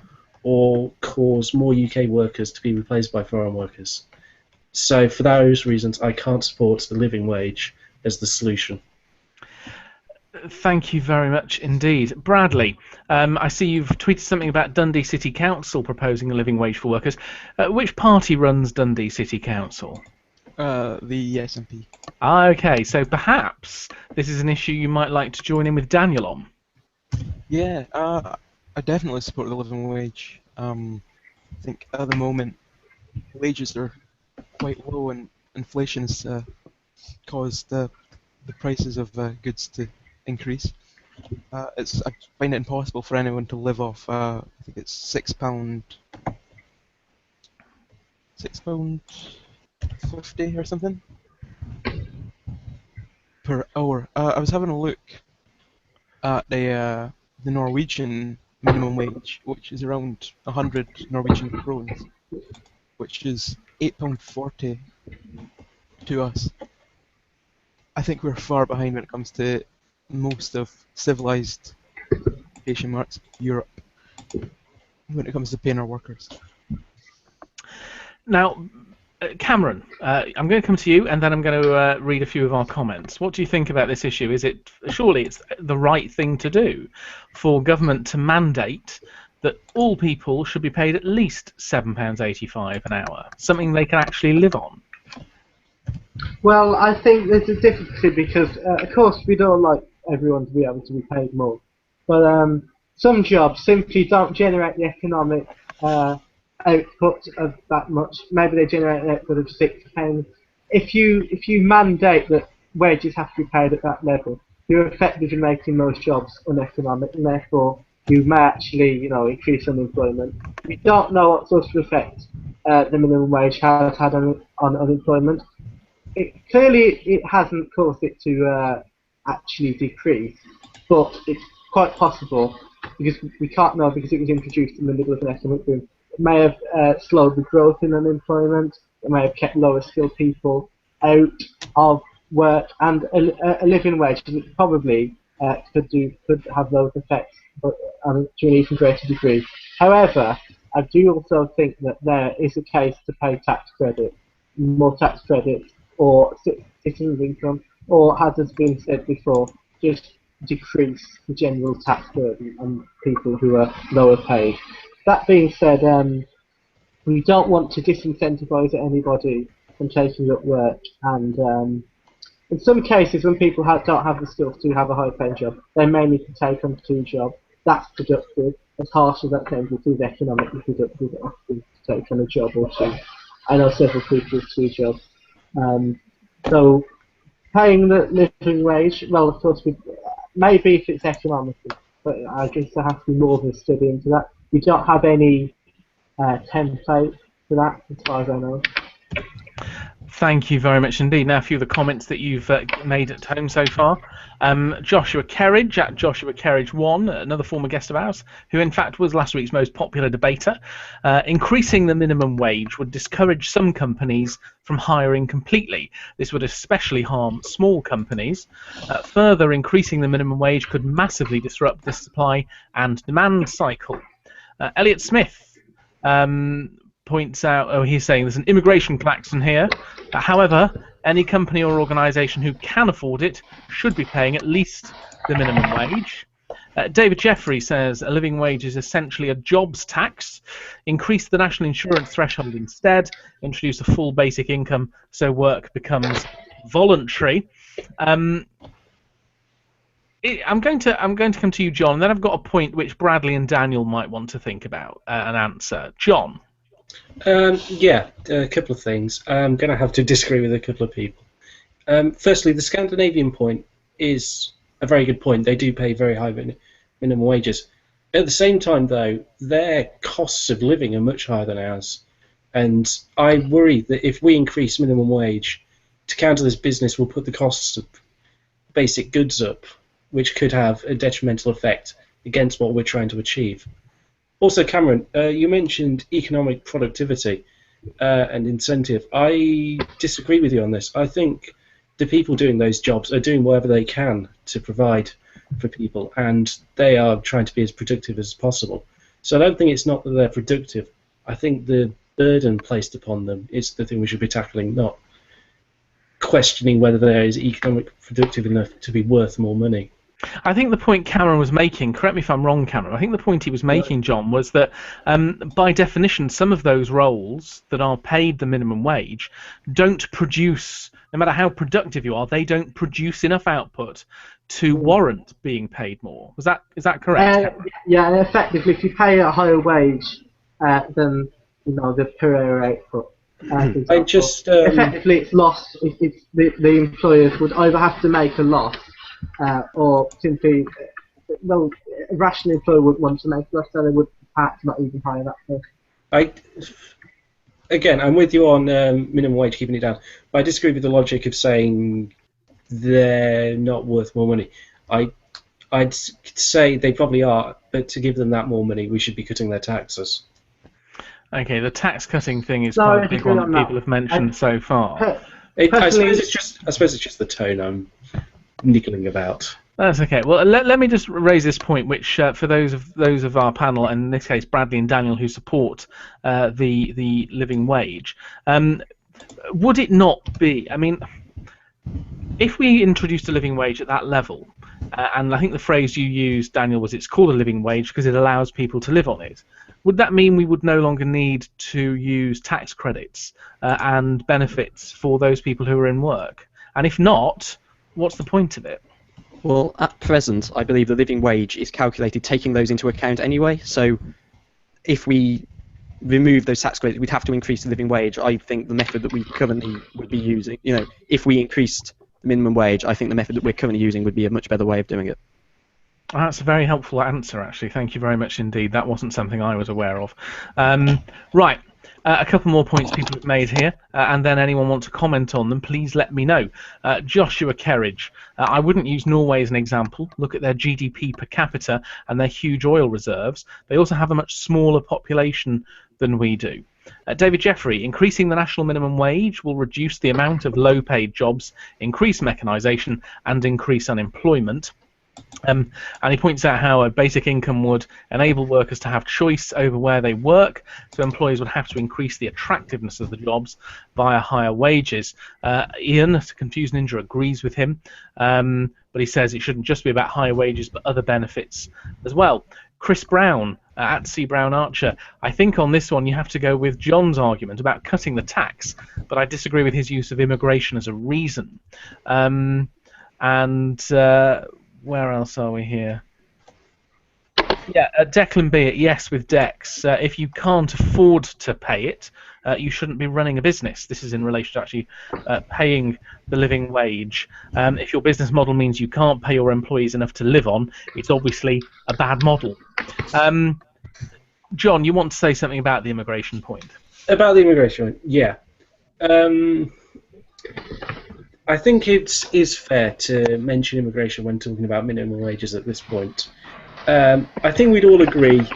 or cause more UK workers to be replaced by foreign workers. So for those reasons, I can't support the living wage as the solution. Thank you very much indeed. Bradley, I see you've tweeted something about Dundee City Council proposing a living wage for workers. Which party runs Dundee City Council? The SNP. Okay, so perhaps this is an issue you might like to join in with Daniel on. Yeah, I definitely support the living wage. I think at the moment wages are quite low, and inflation has caused the prices of goods to increase. I find it impossible for anyone to live off. I think it's £6.50 or something per hour. I was having a look at the Norwegian minimum wage, which is around 100 Norwegian krones, which is £8.40 to us. I think we're far behind when it comes to most of civilized quotation marks Europe when it comes to paying our workers. Now, Cameron, I'm going to come to you, and then I'm going to read a few of our comments. What do you think about this issue? Surely it's the right thing to do for government to mandate that all people should be paid at least £7.85 an hour, something they can actually live on? Well, I think there's a difficulty because, of course, we don't like everyone to be able to be paid more. But some jobs simply don't generate the economic output of that much. Maybe they generate an output of £6. If you mandate that wages have to be paid at that level, you're effectively making those jobs uneconomic, and therefore you may actually, increase unemployment. We don't know what sort of effect the minimum wage has had on unemployment. Clearly, it hasn't caused it to actually decrease, but it's quite possible, because we can't know because it was introduced in the middle of an economic boom. It may have slowed the growth in unemployment. It may have kept lower skilled people out of work, and a living wage probably could have those effects, but to an even greater degree. However, I do also think that there is a case to pay tax credit, more tax credit, or citizens' income, or, as has been said before, just decrease the general tax burden on people who are lower paid. That being said, we don't want to disincentivise anybody from taking up work, and in some cases, when people don't have the skills to have a high-paying job, they may need to take on 2 jobs. That's productive. As harsh as that sounds, it is economically productive to take on a job or 2. I know several people with 2 jobs. So paying the living wage, well, of course, maybe if it's economical, but I guess there has to be more of a study into that. We don't have any template for that, as far as I know. Thank you very much indeed. Now, a few of the comments that you've made at home so far. Joshua Kerridge, at Joshua Kerridge1, another former guest of ours, who in fact was last week's most popular debater. Increasing the minimum wage would discourage some companies from hiring completely. This would especially harm small companies. Further, increasing the minimum wage could massively disrupt the supply and demand cycle. Elliot Smith points out, he's saying there's an immigration klaxon here. However, any company or organisation who can afford it should be paying at least the minimum wage. David Jeffrey says a living wage is essentially a jobs tax. Increase the national insurance threshold instead. Introduce a full basic income so work becomes voluntary. I'm going to come to you, John, and then I've got a point which Bradley and Daniel might want to think about and answer. John. Yeah, a couple of things. I'm going to have to disagree with a couple of people. Firstly, the Scandinavian point is a very good point. They do pay very high minimum wages. At the same time, though, their costs of living are much higher than ours. And I worry that if we increase minimum wage, to counter this, business will put the costs of basic goods up, which could have a detrimental effect against what we're trying to achieve. Also, Cameron, you mentioned economic productivity and incentive. I disagree with you on this. I think the people doing those jobs are doing whatever they can to provide for people, and they are trying to be as productive as possible. So I don't think it's not that they're productive. I think the burden placed upon them is the thing we should be tackling, not questioning whether there is economic productive enough to be worth more money. I think the point Cameron was making, correct me if I'm wrong, Cameron, I think the point he was making, John, was that by definition, some of those roles that are paid the minimum wage don't produce, no matter how productive you are, they don't produce enough output to warrant being paid more. Is that correct? Yeah, and effectively, if you pay a higher wage than the per hour output, effectively it's lost. It's the employers would either have to make a loss or simply, a rational employer would want to make less, so they would perhaps not even hire that person. Again, I'm with you on minimum wage, keeping it down, but I disagree with the logic of saying they're not worth more money. I'd say they probably are, but to give them that more money, we should be cutting their taxes. Okay, the tax cutting thing is quite a big one that people have mentioned so far. I suppose it's just the tone I'm niggling about. That's okay. Well, let me just raise this point, which for those of our panel, and in this case Bradley and Daniel, who support the living wage, would it not be? I mean, if we introduced a living wage at that level, and I think the phrase you used, Daniel, was it's called a living wage because it allows people to live on it. Would that mean we would no longer need to use tax credits and benefits for those people who are in work? And if not, what's the point of it? Well, at present, I believe the living wage is calculated taking those into account anyway. So if we remove those tax credits, we'd have to increase the living wage. I think the method that we currently would be using, if we increased the minimum wage, I think the method that we're currently using would be a much better way of doing it. That's a very helpful answer, actually. Thank you very much indeed. That wasn't something I was aware of. Right. A couple more points people have made here, and then anyone want to comment on them, please let me know. Joshua Kerridge, I wouldn't use Norway as an example. Look at their GDP per capita and their huge oil reserves. They also have a much smaller population than we do. David Jeffrey, increasing the national minimum wage will reduce the amount of low-paid jobs, increase mechanisation, and increase unemployment. And he points out how a basic income would enable workers to have choice over where they work, so employers would have to increase the attractiveness of the jobs via higher wages. Ian, to Confuse Ninja, agrees with him, but he says it shouldn't just be about higher wages but other benefits as well. Chris Brown, at C. Brown Archer, I think on this one you have to go with John's argument about cutting the tax, but I disagree with his use of immigration as a reason. Where else are we here? Yeah, Declan Beard, yes, with Dex. If you can't afford to pay it, you shouldn't be running a business. This is in relation to actually paying the living wage. If your business model means you can't pay your employees enough to live on, it's obviously a bad model. John, you want to say something about the immigration point? About the immigration point, yeah. I think it is fair to mention immigration when talking about minimum wages at this point. I think we'd all agree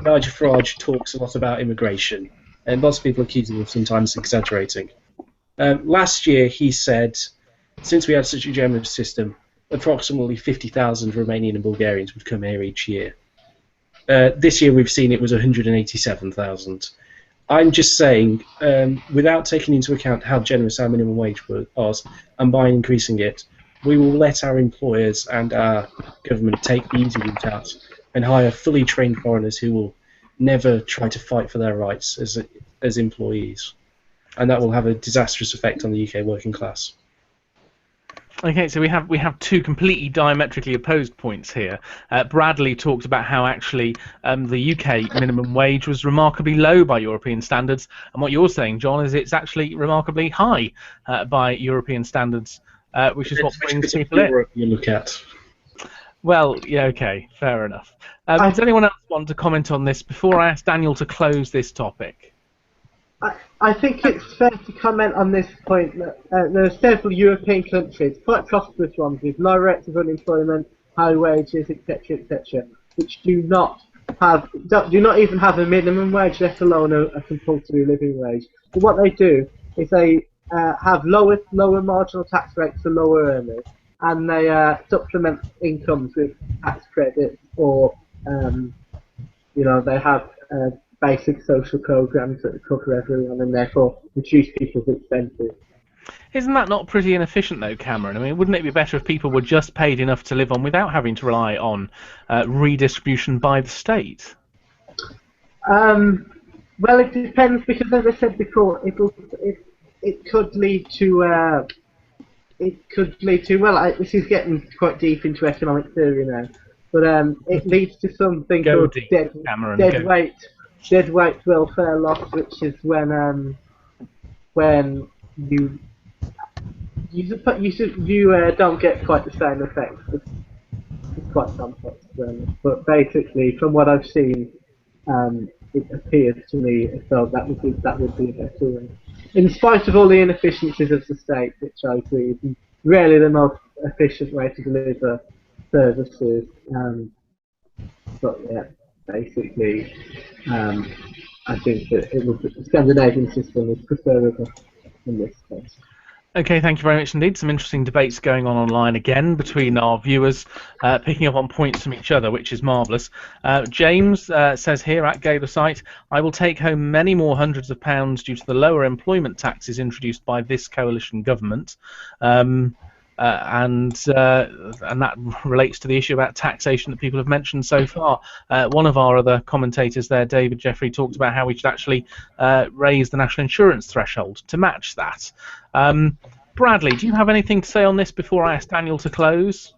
Nigel Farage talks a lot about immigration, and lots of people accuse him of sometimes exaggerating. Last year he said, since we had such a generous system, approximately 50,000 Romanian and Bulgarians would come here each year. This year we've seen it was 187,000. I'm just saying, without taking into account how generous our minimum wage was, and by increasing it, we will let our employers and our government take the easy route out and hire fully trained foreigners who will never try to fight for their rights as employees. And that will have a disastrous effect on the UK working class. Okay, so we have two completely diametrically opposed points here. Bradley talked about how actually the UK minimum wage was remarkably low by European standards, and what you're saying, John, is it's actually remarkably high by European standards, which is what brings people in. You look at. Well, yeah, okay, fair enough. Does anyone else want to comment on this before I ask Daniel to close this topic? I think it's fair to comment on this point that there are several European countries, quite prosperous ones, with low rates of unemployment, high wages, etc., which do not even have a minimum wage, let alone a compulsory living wage. But what they do is they have lower marginal tax rates for lower earners, and they supplement incomes with tax credits, or they have basic social programs that cover everyone and therefore reduce people's expenses. Isn't that not pretty inefficient, though, Cameron? I mean, wouldn't it be better if people were just paid enough to live on without having to rely on redistribution by the state? Well, it depends, because as I said before, it could lead to well, this is getting quite deep into economic theory now, but it leads to something called dead weight welfare loss, which is when you don't get quite the same effects. It's quite complex, but basically, from what I've seen, it appears to me as though that would be a better way. In spite of all the inefficiencies of the state, which I agree is really the most efficient way to deliver services. But yeah, basically, I think that the Scandinavian system is preferable in this case. Okay, thank you very much indeed. Some interesting debates going on online again between our viewers, picking up on points from each other, which is marvellous. James says here at Gator Site, I will take home many more hundreds of pounds due to the lower employment taxes introduced by this coalition government. And that relates to the issue about taxation that people have mentioned so far. One of our other commentators there, David Jeffrey, talked about how we should actually raise the national insurance threshold to match that. Bradley, do you have anything to say on this before I ask Daniel to close?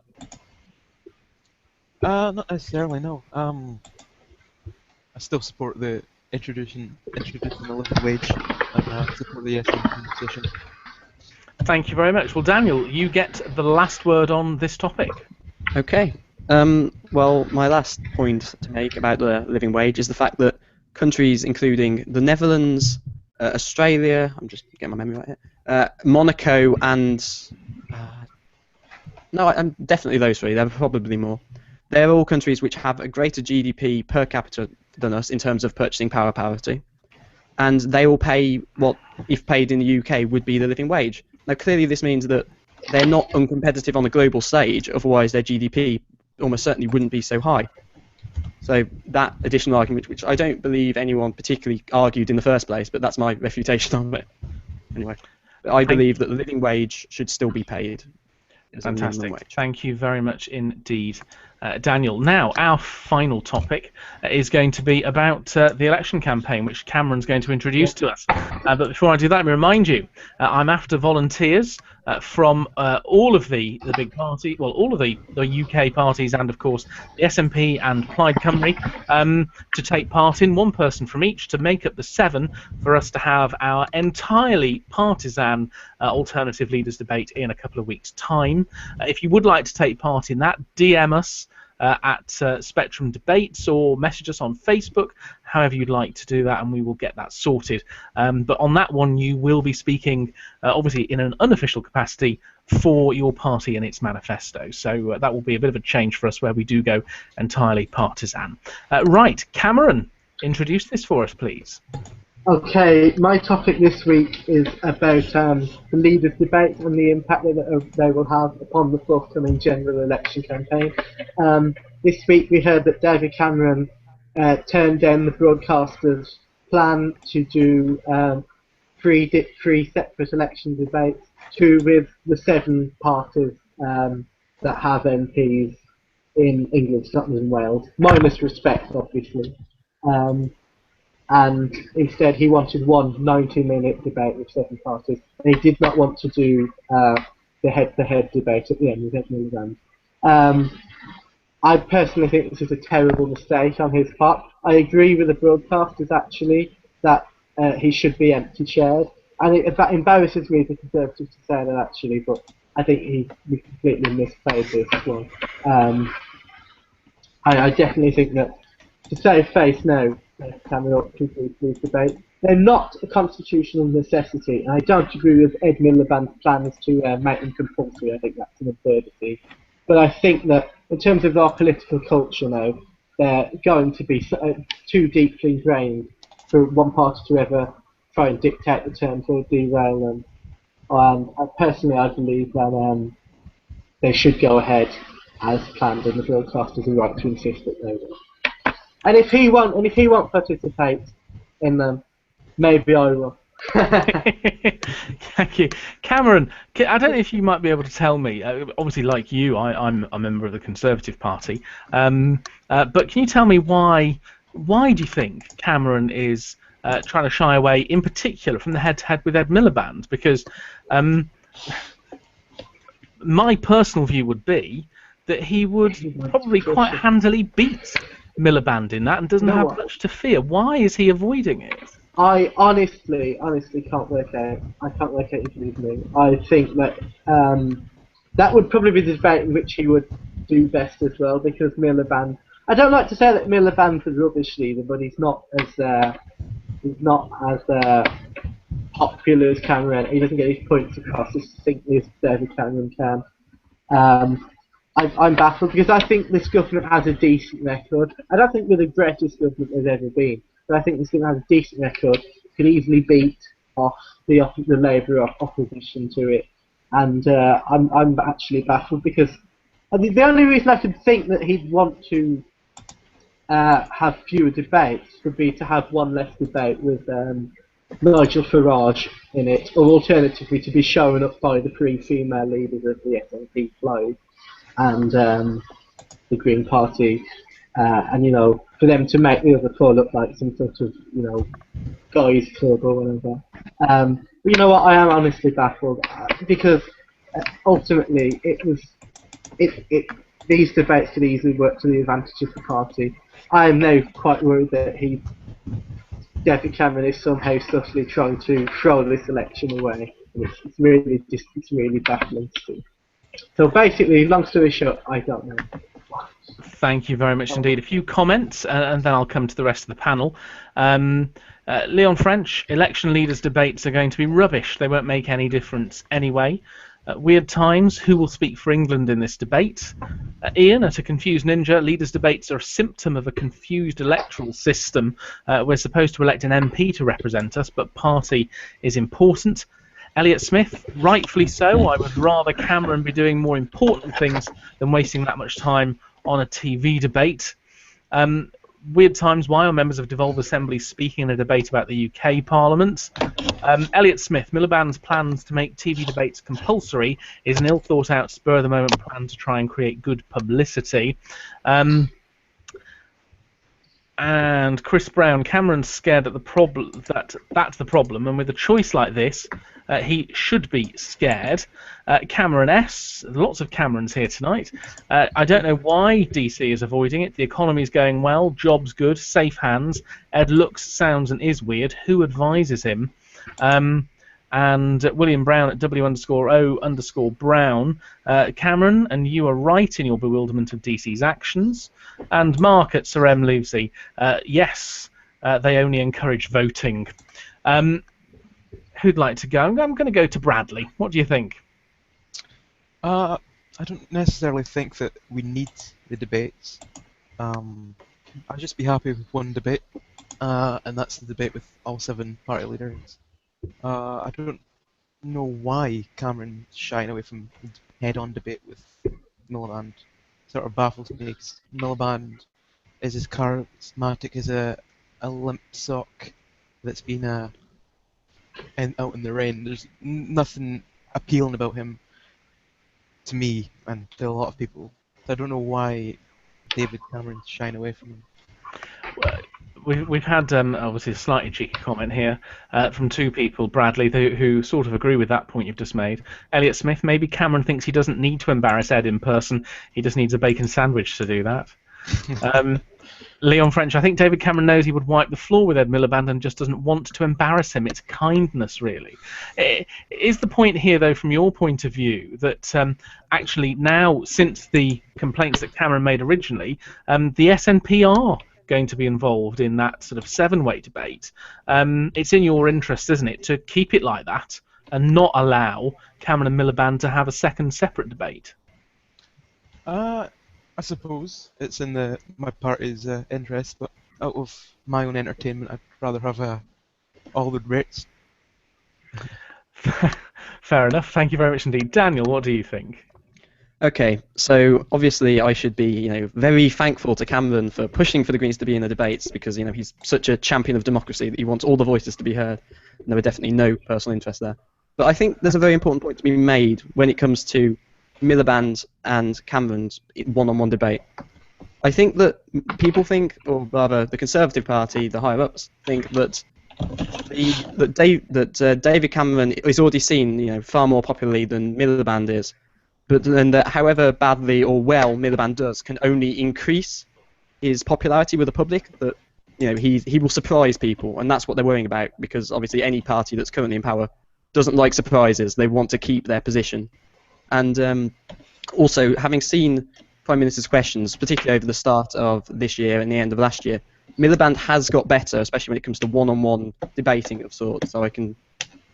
Not necessarily, no. I still support the introducing the living wage, and support the SNP position. Thank you very much. Well, Daniel, you get the last word on this topic. Okay. Well, my last point to make about the living wage is the fact that countries including the Netherlands, Australia, I'm just getting my memory right here, Monaco, and no, I'm definitely those three. There are probably more. They're all countries which have a greater GDP per capita than us in terms of purchasing power parity, and they will pay what, if paid in the UK, would be the living wage. Now, clearly, this means that they're not uncompetitive on the global stage. Otherwise, their GDP almost certainly wouldn't be so high. So that additional argument, which I don't believe anyone particularly argued in the first place, but that's my refutation of it. Anyway, I believe that the living wage should still be paid. Fantastic. Thank you very much indeed, Daniel. Now, our final topic is going to be about the election campaign, which Cameron's going to introduce to us. But before I do that, let me remind you, I'm after volunteers from all of the big parties, well, all of the UK parties, and of course the SNP and Plaid Cymru, to take part in, one person from each, to make up the 7 for us to have our entirely partisan alternative leaders debate in a couple of weeks' time. If you would like to take part in that, DM us at Spectrum Debates or message us on Facebook, however you'd like to do that, and we will get that sorted. But on that one, you will be speaking, obviously, in an unofficial capacity for your party and its manifesto. So that will be a bit of a change for us, where we do go entirely partisan. Right, Cameron, introduce this for us, please. Okay, my topic this week is about the leaders' debate and the impact that they will have upon the forthcoming general election campaign. This week we heard that David Cameron turned down the broadcaster's plan to do 3 separate election debates, 2 with the 7 parties that have MPs in England, Scotland and Wales, minus Respect, obviously. And instead he wanted one 90-minute debate with 7 parties, and he did not want to do the head-to-head debate at the end with Ed Miliband. I personally think this is a terrible mistake on his part. I agree with the broadcasters, actually, that he should be empty-chaired, and that embarrasses me as a Conservative to say that, actually, but I think he completely misplayed this one. I definitely think that, to save face, no, Cameron ought to complete these debates. They're not a constitutional necessity, and I don't agree with Ed Miliband's plans to make them compulsory. I think that's an absurdity. But I think that, in terms of our political culture now, they're going to be too deeply ingrained for one party to ever try and dictate the terms or derail them. Personally, I believe that they should go ahead as planned, and the broadcaster has a right to insist that they will. And if he won't participate in them, maybe I will. Thank you, Cameron. I don't know if you might be able to tell me. Obviously, like you, I'm a member of the Conservative Party. But can you tell me why? Why do you think Cameron is trying to shy away, in particular, from the head-to-head with Ed Miliband? Because my personal view would be that he would probably quite handily beat Miliband in that, and doesn't have much to fear. Why is he avoiding it? I honestly can't work out. I can't work out his reasoning. I think that that would probably be the debate in which he would do best as well, because Miliband. I don't like to say that Miliband's a rubbish leader, but he's not as popular as Cameron. He doesn't get his points across as succinctly as David Cameron can. I'm baffled because I think this government has a decent record. I don't think we're the greatest government there's ever been, but I think this government has a decent record. Could easily beat off the Labour opposition to it, and I'm actually baffled because the only reason I could think that he'd want to have fewer debates would be to have one less debate with Nigel Farage in it, or alternatively to be shown up by the three female leaders of the SNP Floyd and the Green Party, and for them to make the other four look like some sort of guys club or whatever. But you know what? I am honestly baffled because ultimately these debates could easily work to the advantage of the party. I am now quite worried that David Cameron is somehow subtly trying to throw this election away. It's really baffling to see. So basically, long story short, I don't know. Thank you very much indeed. A few comments, and then I'll come to the rest of the panel. Leon French, election leaders' debates are going to be rubbish. They won't make any difference anyway. Weird times, who will speak for England in this debate? Ian, at A Confused Ninja, leaders' debates are a symptom of a confused electoral system. We're supposed to elect an MP to represent us, but party is important. Elliot Smith, rightfully so. I would rather Cameron be doing more important things than wasting that much time on a TV debate. Weird times, why are members of devolved assemblies speaking in a debate about the UK Parliament? Elliot Smith, Miliband's plans to make TV debates compulsory is an ill-thought-out, spur-of-the-moment plan to try and create good publicity. And Chris Brown, Cameron's scared at the problem that's the problem, and with a choice like this, he should be scared. Cameron S, lots of Camerons here tonight. I don't know why DC is avoiding it. The economy's going well, jobs good, safe hands. Ed looks, sounds, and is weird. Who advises him? And William Brown at W_O_Brown. Cameron, and you are right in your bewilderment of DC's actions. And Mark at Sir M. Lucy. Yes, they only encourage voting. Who'd like to go? I'm going to go to Bradley. What do you think? I don't necessarily think that we need the debates. I'd just be happy with one debate, and that's the debate with all 7 party leaders. I don't know why Cameron's shying away from head-on debate with Miliband. Sort of baffles me because Miliband is as charismatic as a limp sock that's been out in the rain. There's nothing appealing about him to me and to a lot of people. So I don't know why David Cameron's shying away from him. We've had obviously a slightly cheeky comment here from 2 people, Bradley, who sort of agree with that point you've just made. Elliot Smith, maybe Cameron thinks he doesn't need to embarrass Ed in person. He just needs a bacon sandwich to do that. Leon French, I think David Cameron knows he would wipe the floor with Ed Miliband and just doesn't want to embarrass him. It's kindness, really. Is the point here, though, from your point of view, that actually now, since the complaints that Cameron made originally, the SNP are going to be involved in that sort of seven-way debate? It's in your interest, isn't it, to keep it like that and not allow Cameron and Miliband to have a second separate debate? I suppose it's in my party's interest, but out of my own entertainment, I'd rather have all the debates. Fair enough. Thank you very much indeed. Daniel, what do you think? Okay, so obviously I should be, very thankful to Cameron for pushing for the Greens to be in the debates because, he's such a champion of democracy that he wants all the voices to be heard. And there are definitely no personal interest there. But I think there's a very important point to be made when it comes to Miliband and Cameron's one-on-one debate. I think that people think, or rather the Conservative Party, the higher-ups, think that David Cameron is already seen, far more popularly than Miliband is, but then that however badly or well Miliband does can only increase his popularity with the public. That he will surprise people, and that's what they're worrying about because obviously any party that's currently in power doesn't like surprises. They want to keep their position. And also, having seen Prime Minister's questions, particularly over the start of this year and the end of last year, Miliband has got better, especially when it comes to one-on-one debating of sorts. So I can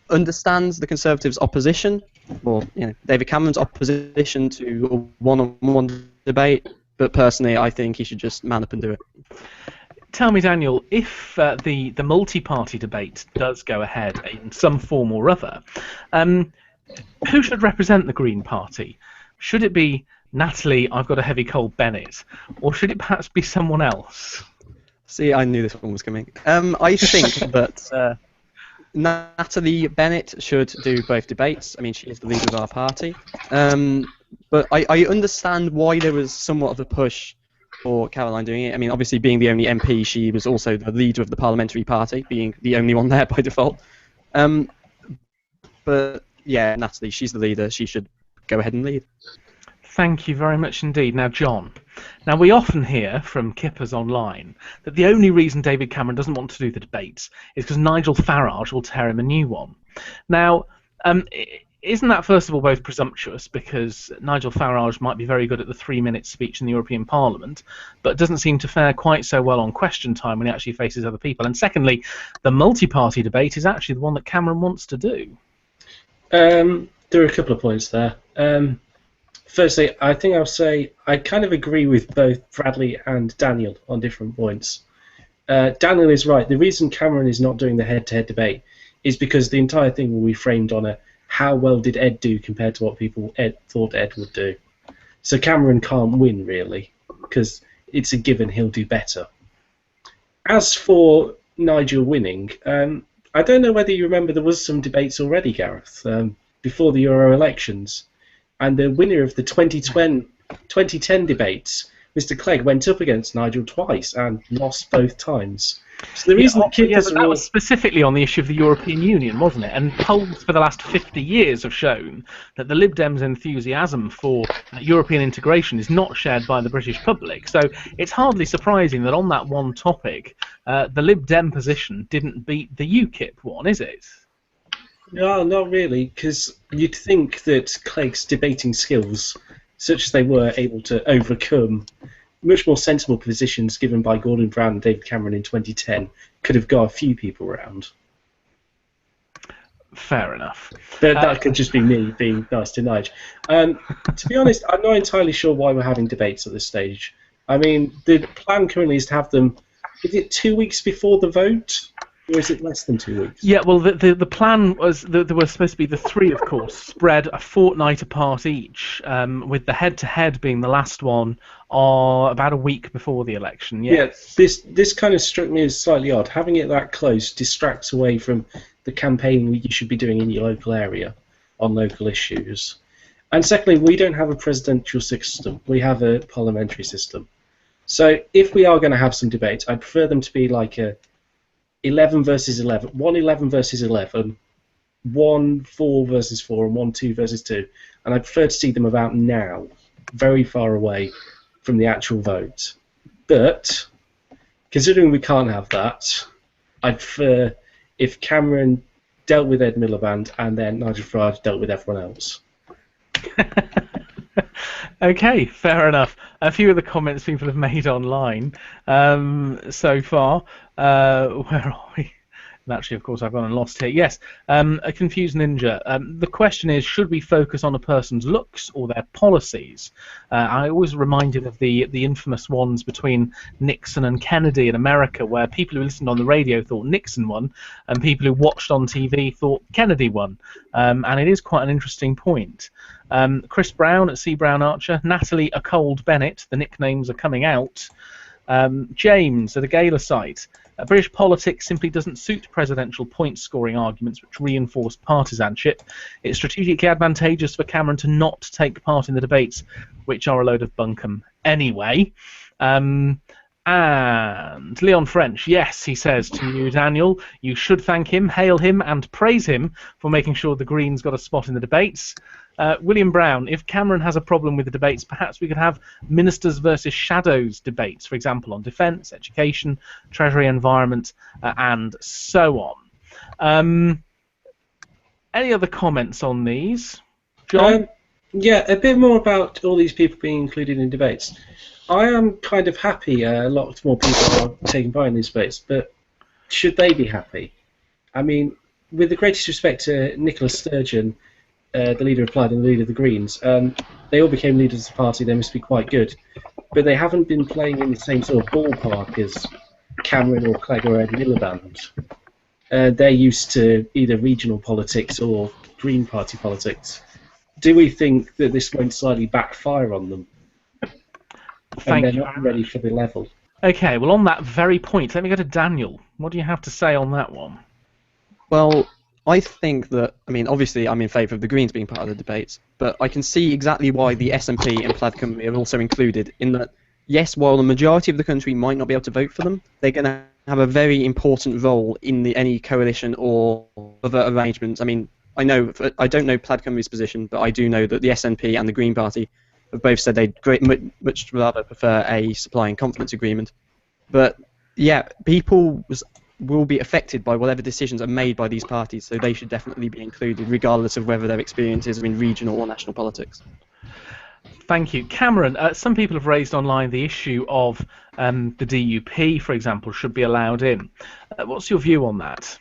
understand the Conservatives' opposition, or David Cameron's opposition to a one-on-one debate, but personally, I think he should just man up and do it. Tell me, Daniel, if the multi-party debate does go ahead in some form or other, who should represent the Green Party? Should it be Natalie, I've got a heavy cold, Bennett, or should it perhaps be someone else? See, I knew this one was coming. I think that Natalie Bennett should do both debates. I mean, she is the leader of our party. But I understand why there was somewhat of a push for Caroline doing it. I mean, obviously, being the only MP, she was also the leader of the parliamentary party, being the only one there by default. But yeah, Natalie, she's the leader. She should go ahead and lead. Thank you very much indeed. Now, John, we often hear from kippers online that the only reason David Cameron doesn't want to do the debates is because Nigel Farage will tear him a new one. Now, isn't that, first of all, both presumptuous, because Nigel Farage might be very good at the 3-minute speech in the European Parliament, but doesn't seem to fare quite so well on question time when he actually faces other people? And secondly, the multi-party debate is actually the one that Cameron wants to do. There are a couple of points there. Firstly, I think I'll say I kind of agree with both Bradley and Daniel on different points. Daniel is right. The reason Cameron is not doing the head-to-head debate is because the entire thing will be framed on how well did Ed do compared to what people thought Ed would do. So Cameron can't win, really, because it's a given he'll do better. As for Nigel winning, I don't know whether you remember there was some debates already, Gareth, before the Euro elections. And the winner of the 2010 debates, Mr. Clegg, went up against Nigel twice and lost both times. So the reason that was specifically on the issue of the European Union, wasn't it? And polls for the last 50 years have shown that the Lib Dems' enthusiasm for European integration is not shared by the British public. So it's hardly surprising that on that one topic, the Lib Dem position didn't beat the UKIP one, is it? No, not really, because you'd think that Clegg's debating skills, such as they were, able to overcome much more sensible positions given by Gordon Brown and David Cameron in 2010, could have got a few people around. Fair enough. That could just be me being nice to Nige. To be honest, I'm not entirely sure why we're having debates at this stage. I mean, the plan currently is to have them, is it 2 weeks before the vote? Or is it less than 2 weeks? Yeah, well, the plan was that there were supposed to be the three, of course, spread a fortnight apart each, with the head-to-head being the last one, about a week before the election. Yeah, this kind of struck me as slightly odd. Having it that close distracts away from the campaign you should be doing in your local area on local issues. And secondly, we don't have a presidential system. We have a parliamentary system. So if we are going to have some debates, I'd prefer them to be like a 11 versus 11, 1 11 versus 11, 1 4 versus 4, and 1 2 versus 2. And I prefer to see them about now, very far away from the actual vote. But considering we can't have that, I'd prefer if Cameron dealt with Ed Miliband and then Nigel Farage dealt with everyone else. Okay, fair enough. A few of the comments people have made online so far. Where are we? And actually, of course, I've gone and lost here. Yes, a confused ninja. The question is, should we focus on a person's looks or their policies? I always reminded of the infamous ones between Nixon and Kennedy in America, where people who listened on the radio thought Nixon won, and people who watched on TV thought Kennedy won. And it is quite an interesting point. Chris Brown at C. Brown Archer, Natalie A. Cold Bennett, the nicknames are coming out. James at a Gala site. British politics simply doesn't suit presidential point-scoring arguments which reinforce partisanship. It's strategically advantageous for Cameron to not take part in the debates, which are a load of bunkum anyway. And Leon French, yes, he says to you, Daniel, you should thank him, hail him, and praise him for making sure the Greens got a spot in the debates. William Brown, if Cameron has a problem with the debates, perhaps we could have ministers versus shadows debates, for example, on defence, education, treasury, environment, and so on. Any other comments on these? John? Yeah, a bit more about all these people being included in debates. I am kind of happy a lot more people are taking part in these debates, but should they be happy? I mean, with the greatest respect to Nicola Sturgeon, the leader of Plaid and the leader of the Greens, they all became leaders of the party, they must be quite good. But they haven't been playing in the same sort of ballpark as Cameron or Clegg or Ed Miliband. They're used to either regional politics or Green Party politics. Do we think that this won't slightly backfire on them? And they're not ready for the level. Okay, well, on that very point, let me go to Daniel. What do you have to say on that one? Well, I think that, I mean, obviously I'm in favour of the Greens being part of the debates, but I can see exactly why the SNP and Plaid Cymru are also included, in that, yes, while the majority of the country might not be able to vote for them, they're going to have a very important role in any coalition or other arrangements. I mean, I don't know Plaid Cymru's position, but I do know that the SNP and the Green Party have both said they'd much rather prefer a supply and confidence agreement. But yeah, people will be affected by whatever decisions are made by these parties, so they should definitely be included, regardless of whether their experiences are in regional or national politics. Thank you. Cameron, some people have raised online the issue of the DUP, for example, should be allowed in. What's your view on that?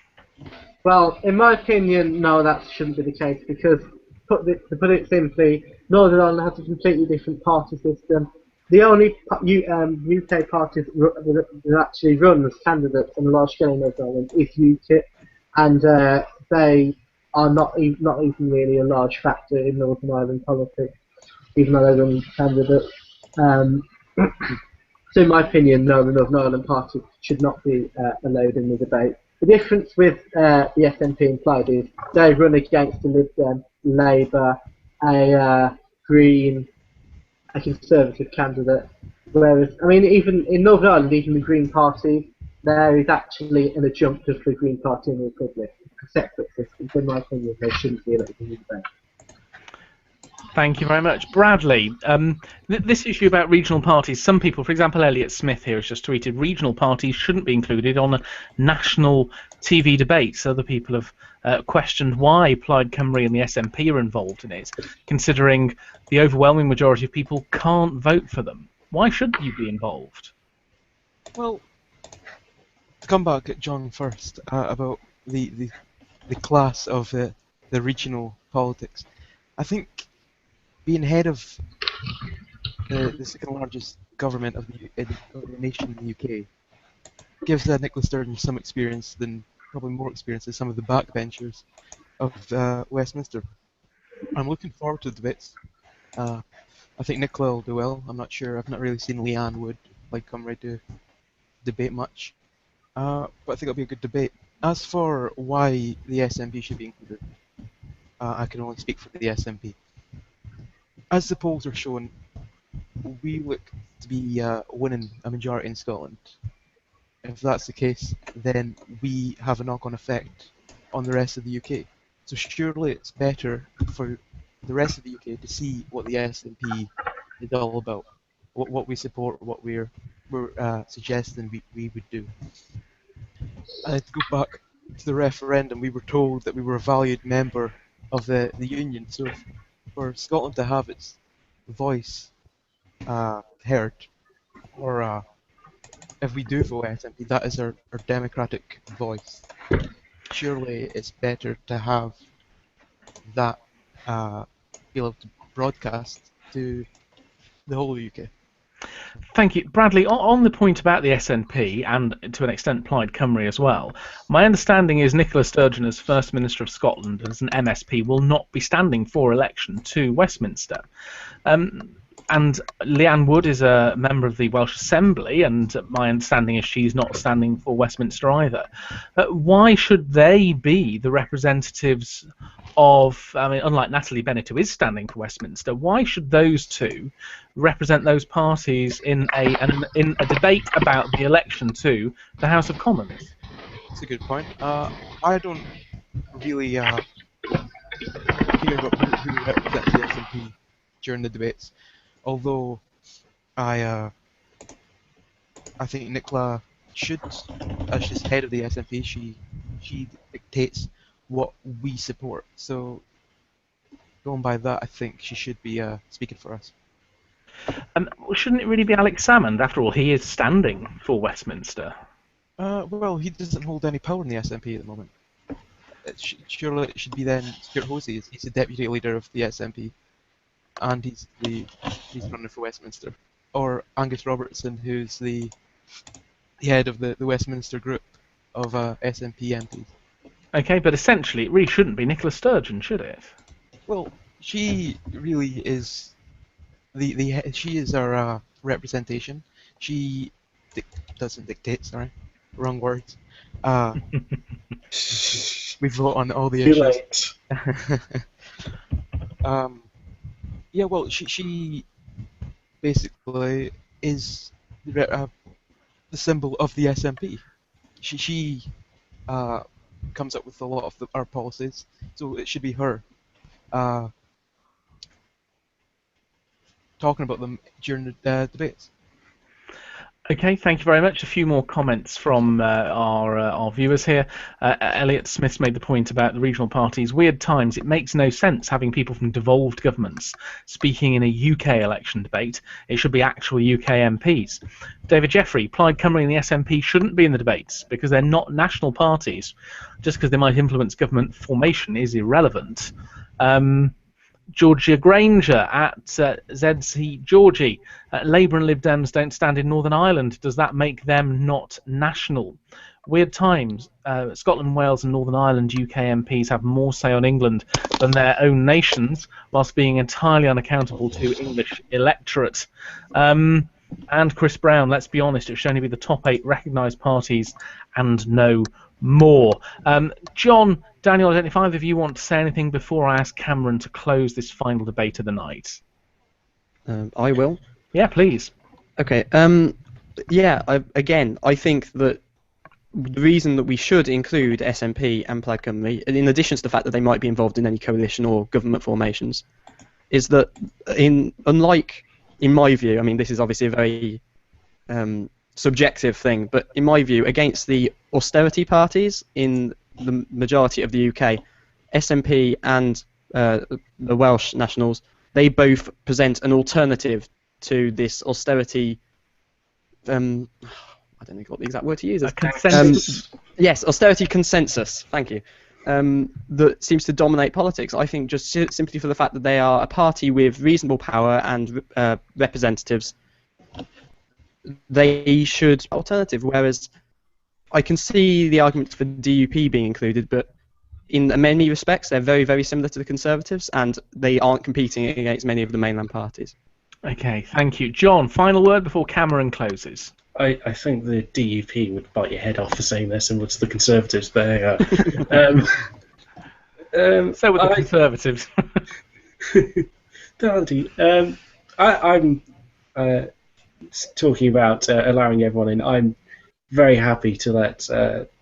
Well, in my opinion, no, that shouldn't be the case, because to put it simply, Northern Ireland has a completely different party system. The only UK parties that actually run as candidates on a large scale in Northern Ireland is UKIP, and they are not even really a large factor in Northern Ireland politics, even though they run candidates. So in my opinion, no, the Northern Ireland Party should not be allowed in the debate. The difference with the SNP and Plaid is they run against a Lib Dem, Labour, a Green, a Conservative candidate. Whereas, I mean, even in Northern Ireland, even the Green Party, there is actually an adjunctive for the Green Party in the Republic, a separate system. So in my opinion, they shouldn't be elected in the debate. Thank you very much. Bradley, this issue about regional parties, some people, for example, Elliot Smith here has just tweeted, regional parties shouldn't be included on a national TV debate. Other people have questioned why Plaid Cymru and the SNP are involved in it, considering the overwhelming majority of people can't vote for them. Why should you be involved? Well, to come back at John first about the class of the regional politics, I think being head of the second largest government of the nation in the UK gives Nicola Sturgeon some experience, probably more experience than some of the backbenchers of Westminster. I'm looking forward to the debates. I think Nicola will do well. I'm not sure. I've not really seen Leanne Wood come ready to debate much. But I think it'll be a good debate. As for why the SNP should be included, I can only speak for the SNP. As the polls are showing, we look to be winning a majority in Scotland. If that's the case, then we have a knock-on effect on the rest of the UK. So surely it's better for the rest of the UK to see what the SNP is all about, what we support, what we're were suggesting we would do. And to go back to the referendum, we were told that we were a valued member of the Union. So for Scotland to have its voice heard, or if we do vote SNP, that is our democratic voice. Surely it's better to have that be able to broadcast to the whole of the UK. Thank you. Bradley, on the point about the SNP, and to an extent Plaid Cymru as well, my understanding is Nicola Sturgeon, as First Minister of Scotland, as an MSP, will not be standing for election to Westminster. And Leanne Wood is a member of the Welsh Assembly, and my understanding is she's not standing for Westminster either. Why should they be the representatives of, I mean, unlike Natalie Bennett, who is standing for Westminster, why should those two represent those parties in a debate about the election to the House of Commons? That's a good point. I don't really care about who represents the SNP during the debates, although I think Nicola should, as she's head of the SNP, she dictates what we support. So going by that, I think she should be speaking for us. Shouldn't it really be Alex Salmond? After all, he is standing for Westminster. Well, he doesn't hold any power in the SNP at the moment. Surely it should be then Stuart Hosey. He's the deputy leader of the SNP, and he's running for Westminster. Or Angus Robertson, who's the head of the Westminster group of SNP MPs. Okay, but essentially it really shouldn't be Nicola Sturgeon, should it? Well, she really is she is our representation. She doesn't dictate. Sorry, wrong words. We vote on all the issues. Yeah, well, she basically is the symbol of the SNP. She comes up with a lot of our policies, so it should be her talking about them during the debates. Okay, thank you very much. A few more comments from our viewers here. Elliot Smith's made the point about the regional parties. Weird times. It makes no sense having people from devolved governments speaking in a UK election debate. It should be actual UK MPs. David Jeffrey, Plaid Cymru and the SNP shouldn't be in the debates because they're not national parties. Just because they might influence government formation is irrelevant. Georgia Granger at ZC Georgie. Labour and Lib Dems don't stand in Northern Ireland. Does that make them not national? Weird times. Scotland, Wales and Northern Ireland UK MPs have more say on England than their own nations, whilst being entirely unaccountable to English electorate. And Chris Brown, let's be honest, it should only be the top 8 recognised parties and no more. John, Daniel, I don't know if either of you want to say anything before I ask Cameron to close this final debate of the night. I will. Yeah, please. Okay. Yeah. I think that the reason that we should include SNP and Plaid Cymru, in addition to the fact that they might be involved in any coalition or government formations, is that unlike, in my view, I mean, this is obviously a very subjective thing, but in my view, against the austerity parties in the majority of the UK, SNP and the Welsh Nationals, they both present an alternative to this austerity. I don't know what the exact word to use is. Consensus. Yes, austerity consensus. Thank you. That seems to dominate politics. I think just simply for the fact that they are a party with reasonable power and representatives, they should be alternative. Whereas I can see the argument for DUP being included, but in many respects they're very, very similar to the Conservatives, and they aren't competing against many of the mainland parties. Okay, thank you. John, final word before Cameron closes. I think the DUP would bite your head off for saying they're similar to the Conservatives, but there you go. So with the Conservatives. I'm talking about allowing everyone in. I'm very happy to let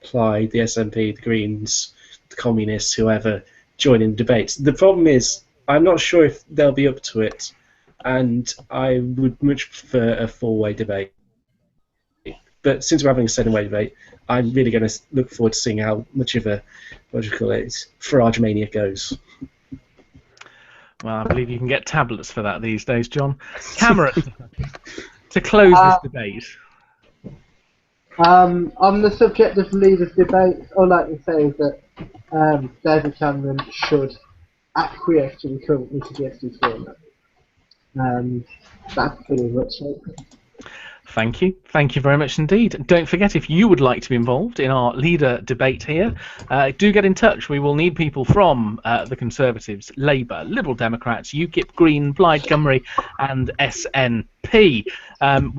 Plaid, the SNP, the Greens, the Communists, whoever, join in debates. The problem is, I'm not sure if they'll be up to it, and I would much prefer a four-way debate. But since we're having a second wave debate, I'm really going to look forward to seeing how much of a, what do you call it, Farage mania goes. Well, I believe you can get tablets for that these days, John. Cameron, to close this debate. On the subject of leaders' debates, all I can say is that David Cameron should acquiesce to the currently suggested format. That's pretty much it. Thank you. Thank you very much indeed. Don't forget, if you would like to be involved in our leader debate here, do get in touch. We will need people from the Conservatives, Labour, Liberal Democrats, UKIP, Green, Plaid Cymru and SNP.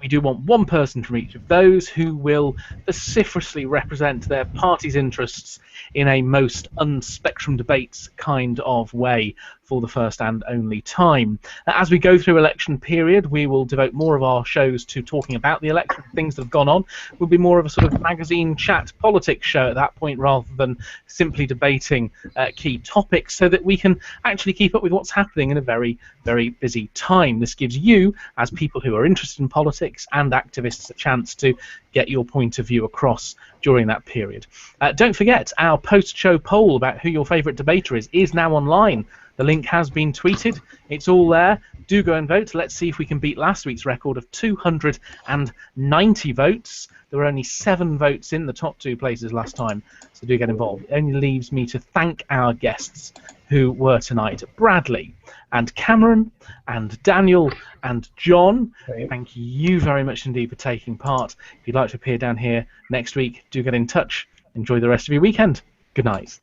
We do want one person from each of those who will vociferously represent their party's interests in a most unspectrum debates kind of way for the first and only time. As we go through election period, we will devote more of our shows to talking about the election, things that have gone on. Will be more of a sort of magazine chat politics show at that point rather than simply debating key topics, so that we can actually keep up with what's happening in a very, very busy time. This gives you, as people who are interested in politics and activists, a chance to get your point of view across during that period. Don't forget, our post-show poll about who your favourite debater is now online. The link has been tweeted. It's all there. Do go and vote. Let's see if we can beat last week's record of 290 votes. There were only 7 votes in the top 2 places last time, so do get involved. It only leaves me to thank our guests who were tonight. Bradley and Cameron and Daniel and John, thank you very much indeed for taking part. If you'd like to appear down here next week, do get in touch. Enjoy the rest of your weekend. Good night.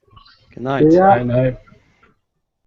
Good night. Yeah. I know.